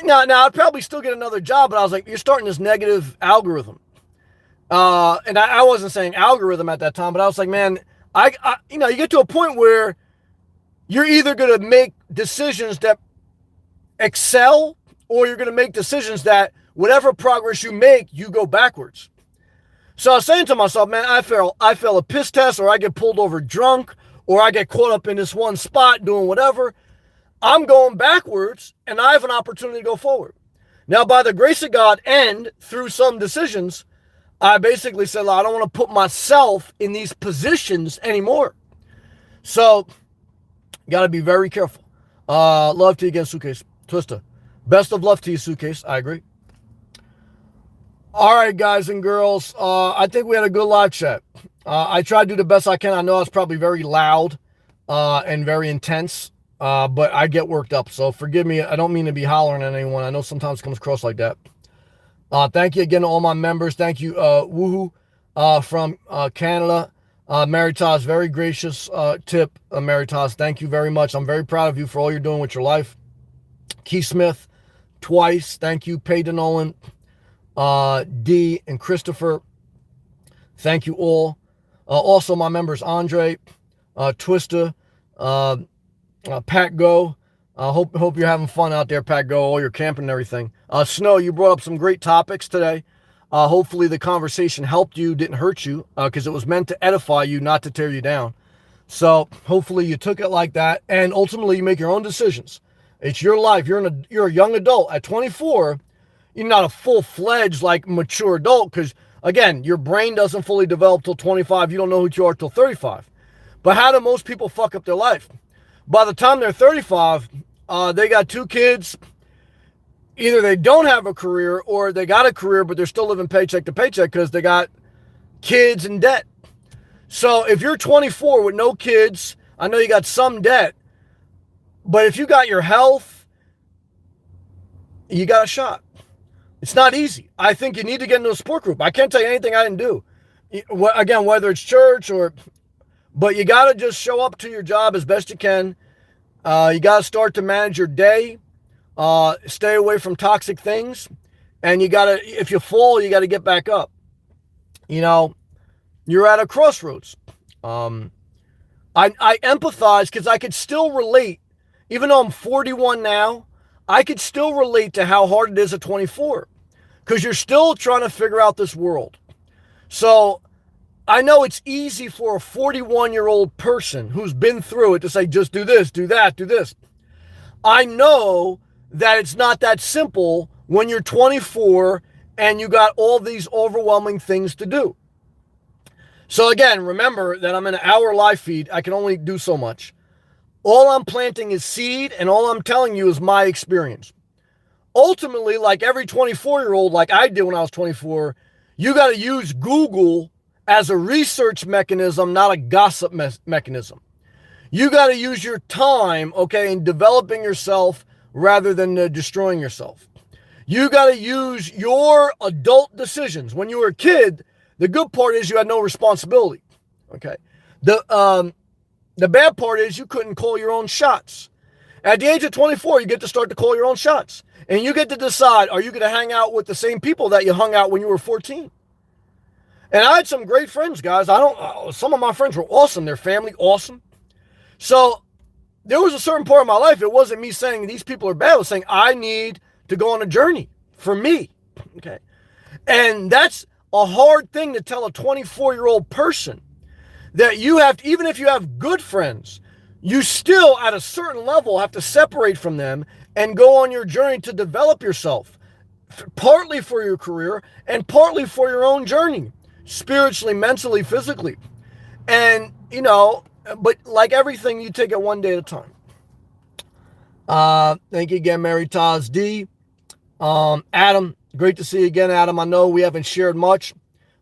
now I'd probably still get another job, but I was like, you're starting this negative algorithm. And I wasn't saying algorithm at that time, but I was like, man, you get to a point where you're either going to make decisions that excel, or you're going to make decisions that whatever progress you make, you go backwards. So I was saying to myself, man, I fail a piss test, or I get pulled over drunk, or I get caught up in this one spot doing whatever. I'm going backwards, and I have an opportunity to go forward. Now, by the grace of God and through some decisions, I basically said, I don't want to put myself in these positions anymore. So, got to be very careful. Love to you again, Suitcase. Twister. Best of luck to you, Suitcase. I agree. All right, guys and girls. I think we had a good live chat. I tried to do the best I can. I know it's probably very loud and very intense. But I get worked up, so forgive me. I don't mean to be hollering at anyone. I know sometimes it comes across like that. Thank you again to all my members. Thank you, Woohoo from Canada. Maritas, very gracious tip, Maritas. Thank you very much. I'm very proud of you for all you're doing with your life. Keith Smith, twice. Thank you, Peyton Nolan, D, and Christopher. Thank you all. Also, my members, Andre, Twister, Pat Go. Hope you're having fun out there, Pat Go, all your camping and everything. Snow, you brought up some great topics today. Hopefully the conversation helped you, didn't hurt you, because it was meant to edify you, not to tear you down. So hopefully you took it like that, and ultimately you make your own decisions. It's your life. You're a young adult. At 24, you're not a full-fledged, like, mature adult, because, again, your brain doesn't fully develop till 25. You don't know who you are till 35. But how do most people fuck up their life? By the time they're 35, they got 2 kids. Either they don't have a career, or they got a career, but they're still living paycheck to paycheck because they got kids and debt. So if you're 24 with no kids, I know you got some debt, but if you got your health, you got a shot. It's not easy. I think you need to get into a support group. I can't tell you anything I didn't do. Again, whether it's church but you got to just show up to your job as best you can. You got to start to manage your day. Stay away from toxic things. And you got to, if you fall, you got to get back up. You're at a crossroads. I empathize because I could still relate. Even though I'm 41 now, I could still relate to how hard it is at 24. Because you're still trying to figure out this world. So I know it's easy for a 41-year-old person who's been through it to say, just do this, do that, do this. I know that it's not that simple when you're 24 and you got all these overwhelming things to do. So again, remember that I'm in an hour live feed. I can only do so much. All I'm planting is seed, and all I'm telling you is my experience. Ultimately, like every 24-year-old, like I did when I was 24, you got to use Google as a research mechanism, not a gossip mechanism. You got to use your time, okay, in developing yourself rather than destroying yourself. You got to use your adult decisions. When you were a kid, the good part is you had no responsibility, okay? The bad part is you couldn't call your own shots. At the age of 24, you get to start to call your own shots. And you get to decide, are you going to hang out with the same people that you hung out when you were 14? And I had some great friends, guys. Some of my friends were awesome. Their family, awesome. So there was a certain part of my life, it wasn't me saying these people are bad. I was saying I need to go on a journey for me. Okay. And that's a hard thing to tell a 24-year-old person, that you have to, even if you have good friends, you still at a certain level have to separate from them and go on your journey to develop yourself, partly for your career and partly for your own journey, spiritually, mentally, physically. And, but like everything, you take it one day at a time. Thank you again, Mary Taz D. Adam, great to see you again, Adam. I know we haven't shared much,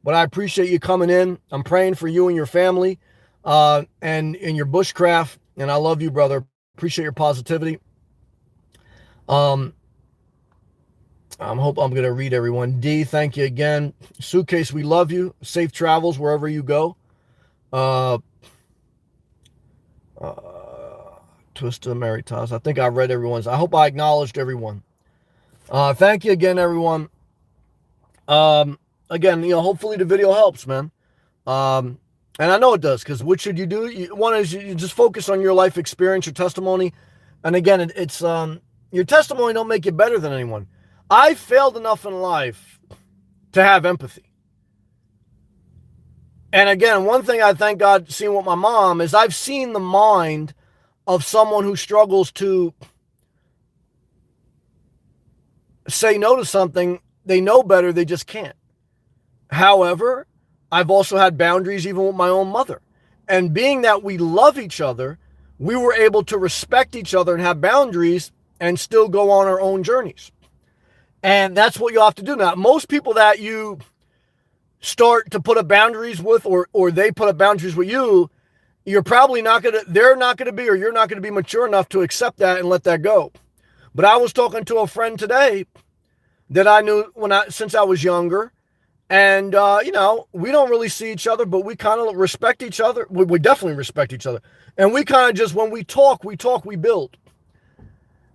but I appreciate you coming in. I'm praying for you and your family and in your bushcraft. And I love you, brother. Appreciate your positivity. I hope I'm going to read everyone. D, thank you again. Suitcase, we love you. Safe travels wherever you go. Twista, Mary Taz. I think I read everyone's. I hope I acknowledged everyone. Thank you again, everyone. Again, hopefully the video helps, man. And I know it does, because what should you do? One is you just focus on your life experience, your testimony. And again, it's your testimony don't make you better than anyone. I failed enough in life to have empathy. And again, one thing I thank God seeing with my mom is I've seen the mind of someone who struggles to say no to something. They know better, they just can't. However, I've also had boundaries even with my own mother. And being that we love each other, we were able to respect each other and have boundaries and still go on our own journeys. And that's what you have to do. Now, most people that you start to put up boundaries with, or they put up boundaries with you, you're probably they're not going to be, or you're not going to be mature enough to accept that and let that go. But I was talking to a friend today that I knew since I was younger. And, we don't really see each other, but we kind of respect each other. We definitely respect each other. And we kind of just, when we talk, we build.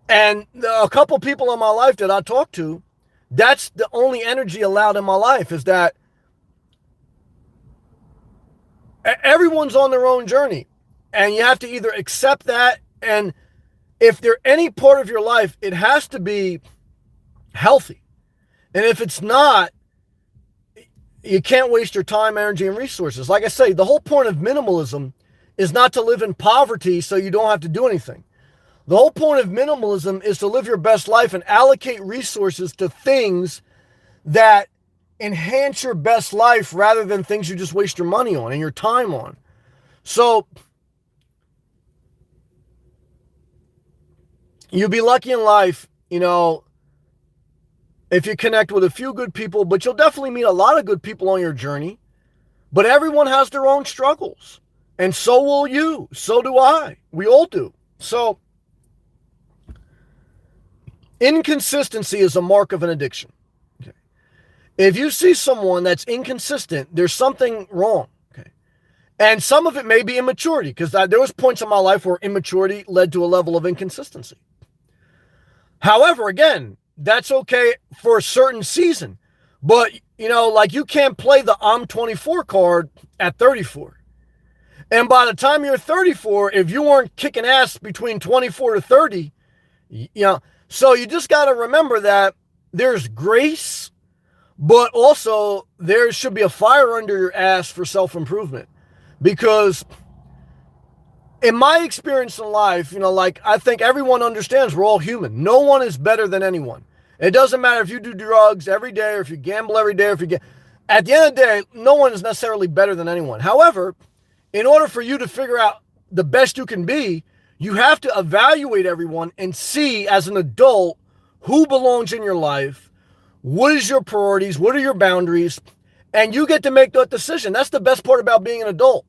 And a couple people in my life that I talk to, that's the only energy allowed in my life, is that everyone's on their own journey. And you have to either accept that, and if they're any part of your life, it has to be healthy. And if it's not, you can't waste your time, energy, and resources. Like I say, the whole point of minimalism is not to live in poverty so you don't have to do anything. The whole point of minimalism is to live your best life and allocate resources to things that enhance your best life rather than things you just waste your money on and your time on. So you'll be lucky in life, if you connect with a few good people, but you'll definitely meet a lot of good people on your journey. But everyone has their own struggles. And so will you. So do I. We all do. So inconsistency is a mark of an addiction. Okay. If you see someone that's inconsistent, there's something wrong. Okay. And some of it may be immaturity, because there was points in my life where immaturity led to a level of inconsistency. However, again, that's okay for a certain season. But, you can't play the I'm 24 card at 34. And by the time you're 34, if you weren't kicking ass between 24 to 30, so you just got to remember that there's grace, but also there should be a fire under your ass for self-improvement. Because in my experience in life, I think everyone understands we're all human. No one is better than anyone. It doesn't matter if you do drugs every day, or if you gamble every day, or if you at the end of the day, no one is necessarily better than anyone. However, in order for you to figure out the best you can be, you have to evaluate everyone and see, as an adult, who belongs in your life, what is your priorities, what are your boundaries, and you get to make that decision. That's the best part about being an adult.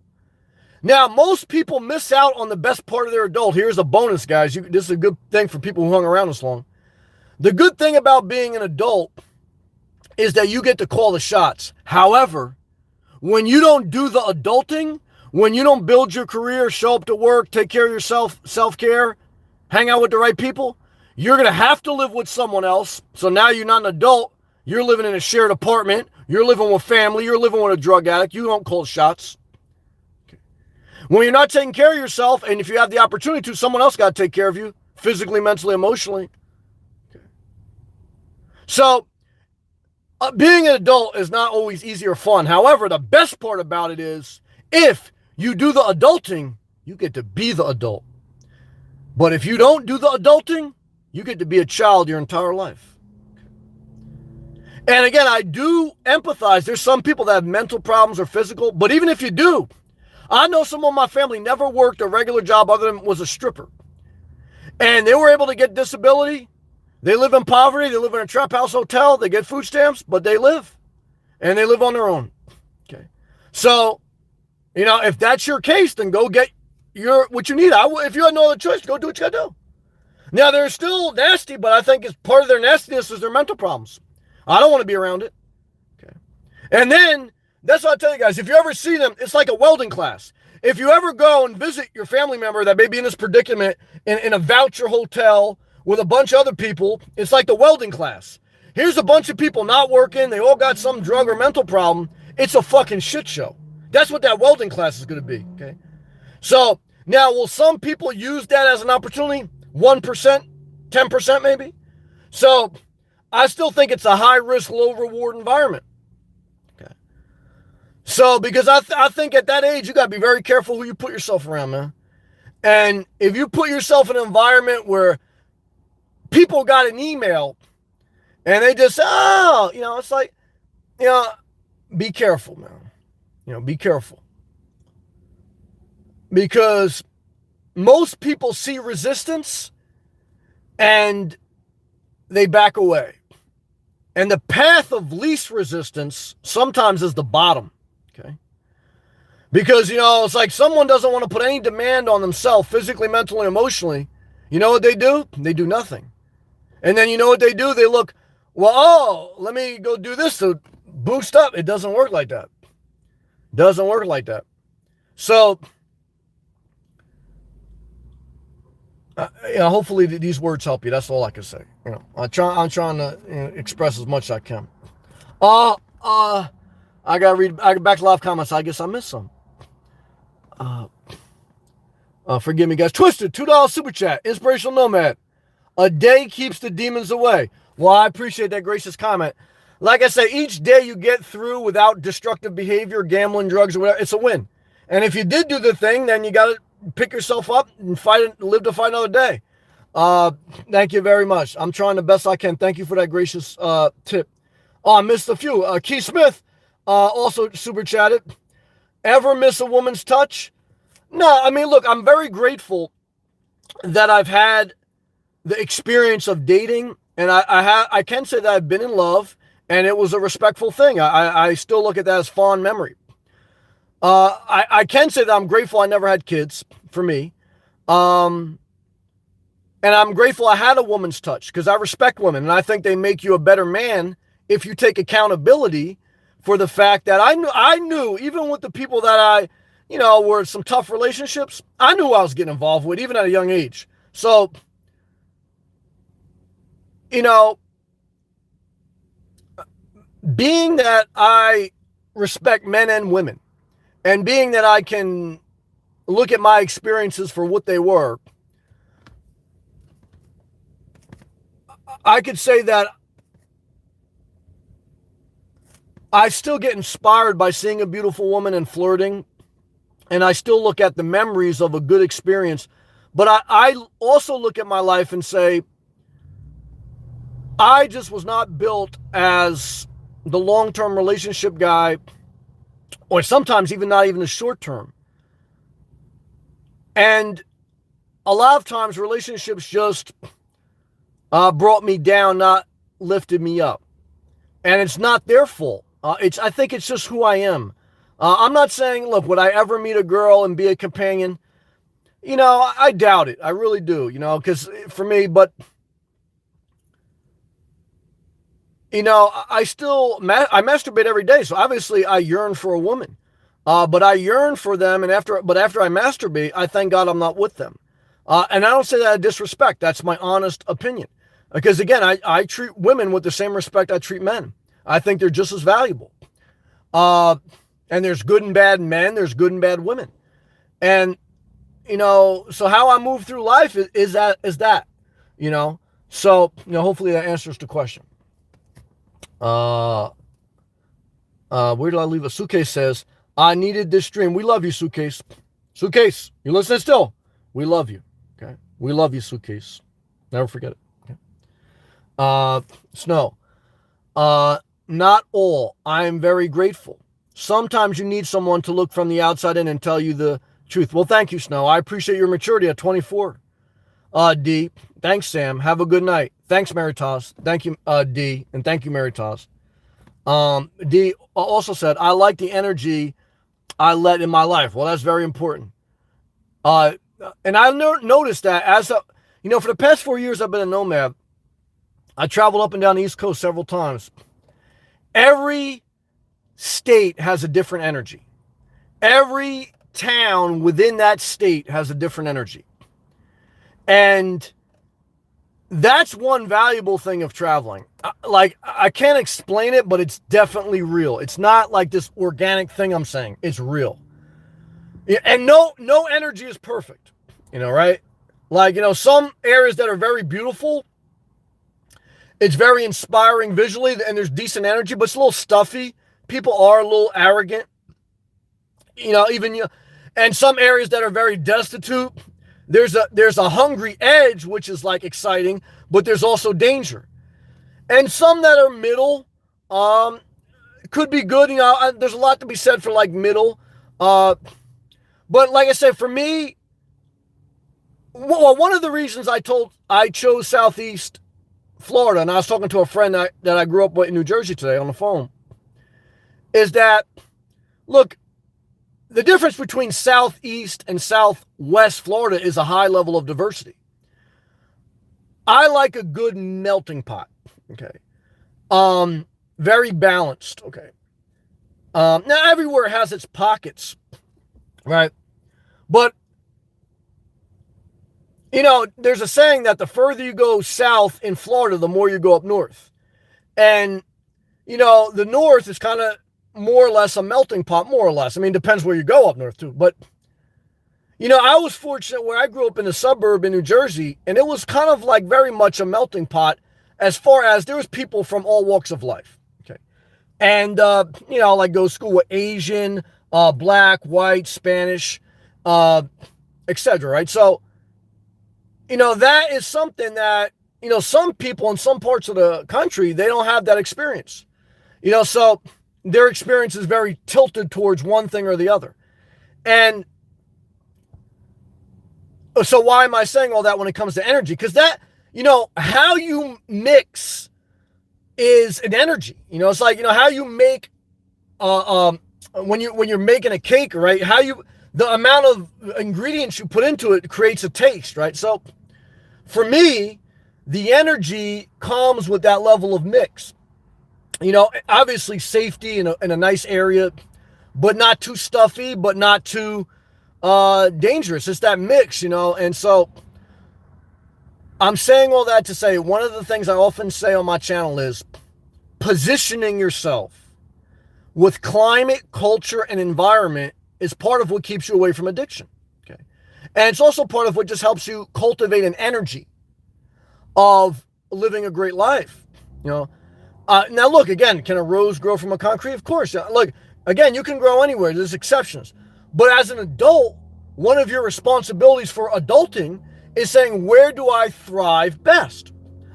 Now, most people miss out on the best part of their adult. Here's a bonus, guys. This is a good thing for people who hung around this long. The good thing about being an adult is that you get to call the shots. However, when you don't do the adulting, when you don't build your career, show up to work, take care of yourself, self-care, hang out with the right people, you're going to have to live with someone else. So now you're not an adult. You're living in a shared apartment. You're living with family. You're living with a drug addict. You don't call the shots. When you're not taking care of yourself, and if you have the opportunity to, someone else got to take care of you, physically, mentally, emotionally. So, being an adult is not always easy or fun. However, the best part about it is, if you do the adulting, you get to be the adult. But if you don't do the adulting, you get to be a child your entire life. And again, I do empathize. There's some people that have mental problems or physical, but even if you do, I know some of my family never worked a regular job other than was a stripper. And they were able to get disability. They live in poverty. They live in a trap house hotel. They get food stamps, but they live. And they live on their own. Okay. So, if that's your case, then go get what you need. If you had no other choice, go do what you got to do. Now, they're still nasty, but I think it's part of their nastiness is their mental problems. I don't want to be around it. Okay. And then, that's what I tell you guys. If you ever see them, it's like a welding class. If you ever go and visit your family member that may be in this predicament in a voucher hotel with a bunch of other people, it's like the welding class. Here's a bunch of people not working. They all got some drug or mental problem. It's a fucking shit show. That's what that welding class is going to be, okay? So, now, will some people use that as an opportunity? 1%? 10% maybe? So, I still think it's a high-risk, low-reward environment. So, because I think at that age, you got to be very careful who you put yourself around, man. And if you put yourself in an environment where people got an email and they just, it's like, be careful, man. Be careful. Because most people see resistance and they back away. And the path of least resistance sometimes is the bottom. Okay. Because, it's like someone doesn't want to put any demand on themselves, physically, mentally, emotionally. You know what they do? They do nothing. And then you know what they do? They look, let me go do this to boost up. It doesn't work like that. Doesn't work like that. So, hopefully these words help you. That's all I can say. I'm trying to express as much as I can. I got to read back to live comments. I guess I missed some. Forgive me, guys. Twisted, $2 super chat. Inspirational Nomad. A day keeps the demons away. Well, I appreciate that gracious comment. Like I say, each day you get through without destructive behavior, gambling, drugs, or whatever, it's a win. And if you did do the thing, then you got to pick yourself up and live to fight another day. Thank you very much. I'm trying the best I can. Thank you for that gracious tip. I missed a few. Keith Smith. Also super chatted. Ever miss a woman's touch? No, I mean, look, I'm very grateful that I've had the experience of dating, and I can say that I've been in love, and it was a respectful thing. I still look at that as fond memory. I can say that I'm grateful I never had kids, for me. And I'm grateful I had a woman's touch, because I respect women, and I think they make you a better man if you take accountability for the fact that I knew, even with the people that I, were some tough relationships, I knew who I was getting involved with, even at a young age. So, being that I respect men and women, and being that I can look at my experiences for what they were, I could say that I still get inspired by seeing a beautiful woman and flirting, and I still look at the memories of a good experience. But I also look at my life and say, I just was not built as the long-term relationship guy, or sometimes even not even the short-term. And a lot of times relationships just brought me down, not lifted me up. And it's not their fault. I think it's just who I am. I'm not saying, look, would I ever meet a girl and be a companion? I doubt it. I really do, because for me, but, I masturbate every day. So obviously I yearn for a woman. But I yearn for them. But after I masturbate, I thank God I'm not with them. And I don't say that out of disrespect. That's my honest opinion. Because again, I treat women with the same respect I treat men. I think they're just as valuable. And there's good and bad men. There's good and bad women. And, so how I move through life is that, so, hopefully that answers the question. Where did I leave it? Suitcase says, I needed this stream. We love you, Suitcase. Suitcase, you listening still? We love you. Okay. We love you, Suitcase. Never forget it. Okay. Snow. Not all. I am very grateful. Sometimes you need someone to look from the outside in and tell you the truth. Well, thank you, Snow. I appreciate your maturity at 24. D. Thanks, Sam. Have a good night. Thanks, Maritas. Thank you, D. And thank you, Maritas. D also said, I like the energy I let in my life. Well, that's very important. And I noticed that for the past 4 years I've been a nomad. I traveled up and down the East Coast several times. Every state has a different energy. Every town within that state has a different energy. And that's one valuable thing of traveling. I can't explain it, but it's definitely real. It's not like this organic thing I'm saying. It's real. And no energy is perfect, right? Some areas that are very beautiful, it's very inspiring visually, and there's decent energy, but it's a little stuffy. People are a little arrogant, and some areas that are very destitute, there's a hungry edge, which is like exciting, but there's also danger. And some that are middle, could be good. There's a lot to be said for like middle. But like I said, for me, one of the reasons I chose Southeast Florida, and I was talking to a friend that I grew up with in New Jersey today on the phone, is that, look, the difference between Southeast and Southwest Florida is a high level of diversity. I like a good melting pot. Okay. Very balanced. Okay. Now everywhere has its pockets, right? But, there's a saying that the further you go south in Florida, the more you go up north. And, the north is kind of more or less a melting pot, more or less. I mean, depends where you go up north too. But, I was fortunate where I grew up in a suburb in New Jersey, and it was kind of like very much a melting pot as far as there was people from all walks of life. Okay. And, like go to school with Asian, black, white, Spanish, etc. Right. So, that is something that, some people in some parts of the country, they don't have that experience, so their experience is very tilted towards one thing or the other. And so why am I saying all that when it comes to energy? Because that, how you mix is an energy. It's like, how you make, when you're making a cake, right? The amount of ingredients you put into it creates a taste, right? So for me, the energy comes with that level of mix. Obviously safety in a nice area, but not too stuffy, but not too dangerous. It's that mix, and so I'm saying all that to say one of the things I often say on my channel is positioning yourself with climate, culture, and environment is part of what keeps you away from addiction. Okay. And it's also part of what just helps you cultivate an energy of living a great life. Now look, again, can a rose grow from a concrete? Of course. Look, again, you can grow anywhere. There's exceptions. But as an adult, one of your responsibilities for adulting is saying, where do I thrive best?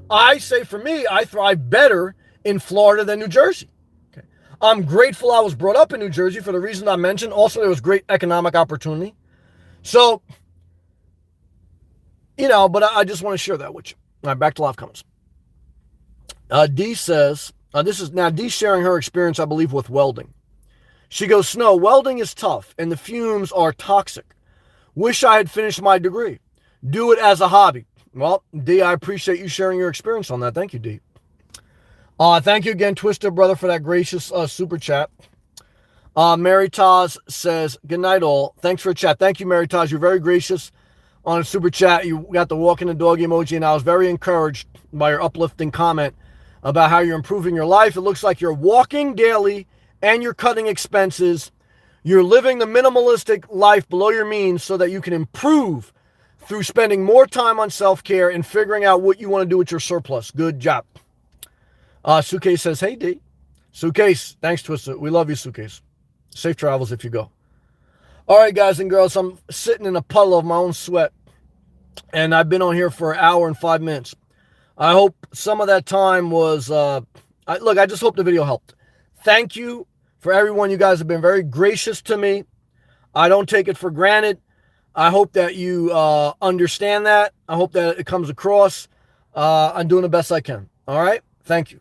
I say for me, I thrive better in Florida than New Jersey. Okay. I'm grateful I was brought up in New Jersey for the reason I mentioned. Also, there was great economic opportunity. So, but I just want to share that with you. All right, back to live comments. D says, this is now D sharing her experience, I believe, with welding. She goes, Snow, welding is tough and the fumes are toxic. Wish I had finished my degree. Do it as a hobby. Well, D, I appreciate you sharing your experience on that. Thank you, D. Thank you again, Twister Brother, for that gracious super chat. Mary Taz says, good night, all. Thanks for a chat. Thank you, Mary Taz. You're very gracious on a super chat. You got the walking the dog emoji, and I was very encouraged by your uplifting comment about how you're improving your life. It looks like you're walking daily and you're cutting expenses. You're living the minimalistic life below your means so that you can improve through spending more time on self-care and figuring out what you want to do with your surplus. Good job. Suitcase says, hey, D. Suitcase, thanks, Twister. We love you, Suitcase. Safe travels if you go. All right, guys and girls, I'm sitting in a puddle of my own sweat, and I've been on here for an hour and 5 minutes. I hope some of that time was, look, I just hope the video helped. Thank you for everyone. You guys have been very gracious to me. I don't take it for granted. I hope that you understand that. I hope that it comes across. I'm doing the best I can. All right? Thank you.